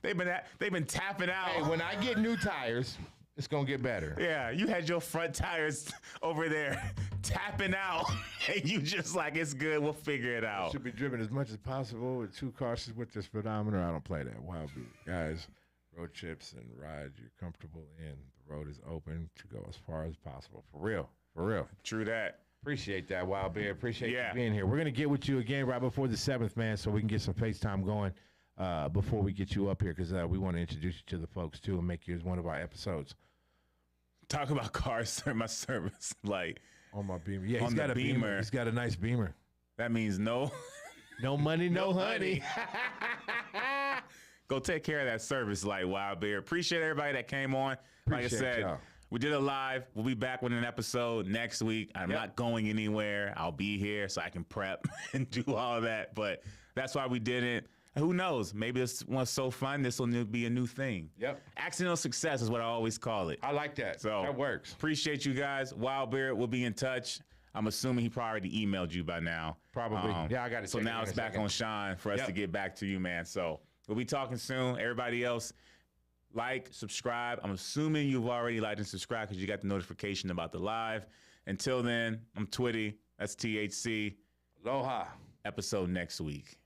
[SPEAKER 3] They've been tapping out.
[SPEAKER 2] Hey, when I get new tires, it's gonna get better.
[SPEAKER 3] Yeah, you had your front tires over there tapping out, and you just like, it's good. We'll figure it out.
[SPEAKER 2] Should be driven as much as possible with 2 cars with this speedometer. I don't play that. Wild Beard. Guys, road trips and rides you're comfortable in. The road is open to go as far as possible. For real.
[SPEAKER 3] True that.
[SPEAKER 2] Appreciate that, Wild Beard. Appreciate you being here. We're gonna get with you again right before the 7th, man, so we can get some FaceTime going before we get you up here because we want to introduce you to the folks too and make you as one of our episodes.
[SPEAKER 3] Talk about cars, my service, like
[SPEAKER 2] on my Beamer. Yeah, he's got a Beamer. He's got a nice Beamer.
[SPEAKER 3] That means no
[SPEAKER 2] money, no honey.
[SPEAKER 3] Go take care of that service, like Wild Beard. Appreciate everybody that came on. Like I said, we did it live. We'll be back with an episode next week. I'm not going anywhere. I'll be here so I can prep and do all that. But that's why we did it. Who knows? Maybe this one's so fun, this will be a new thing.
[SPEAKER 2] Yep.
[SPEAKER 3] Accidental success is what I always call it.
[SPEAKER 2] I like that.
[SPEAKER 3] So
[SPEAKER 2] that works.
[SPEAKER 3] Appreciate you guys. Wild Beard will be in touch. I'm assuming he probably already emailed you by now.
[SPEAKER 2] Probably. Yeah, I got it.
[SPEAKER 3] So now it's back on Sean for us to get back to you, man. So we'll be talking soon. Everybody else, like, subscribe. I'm assuming you've already liked and subscribed because you got the notification about the live. Until then, I'm Twitty. That's THC.
[SPEAKER 2] Aloha.
[SPEAKER 3] Episode next week.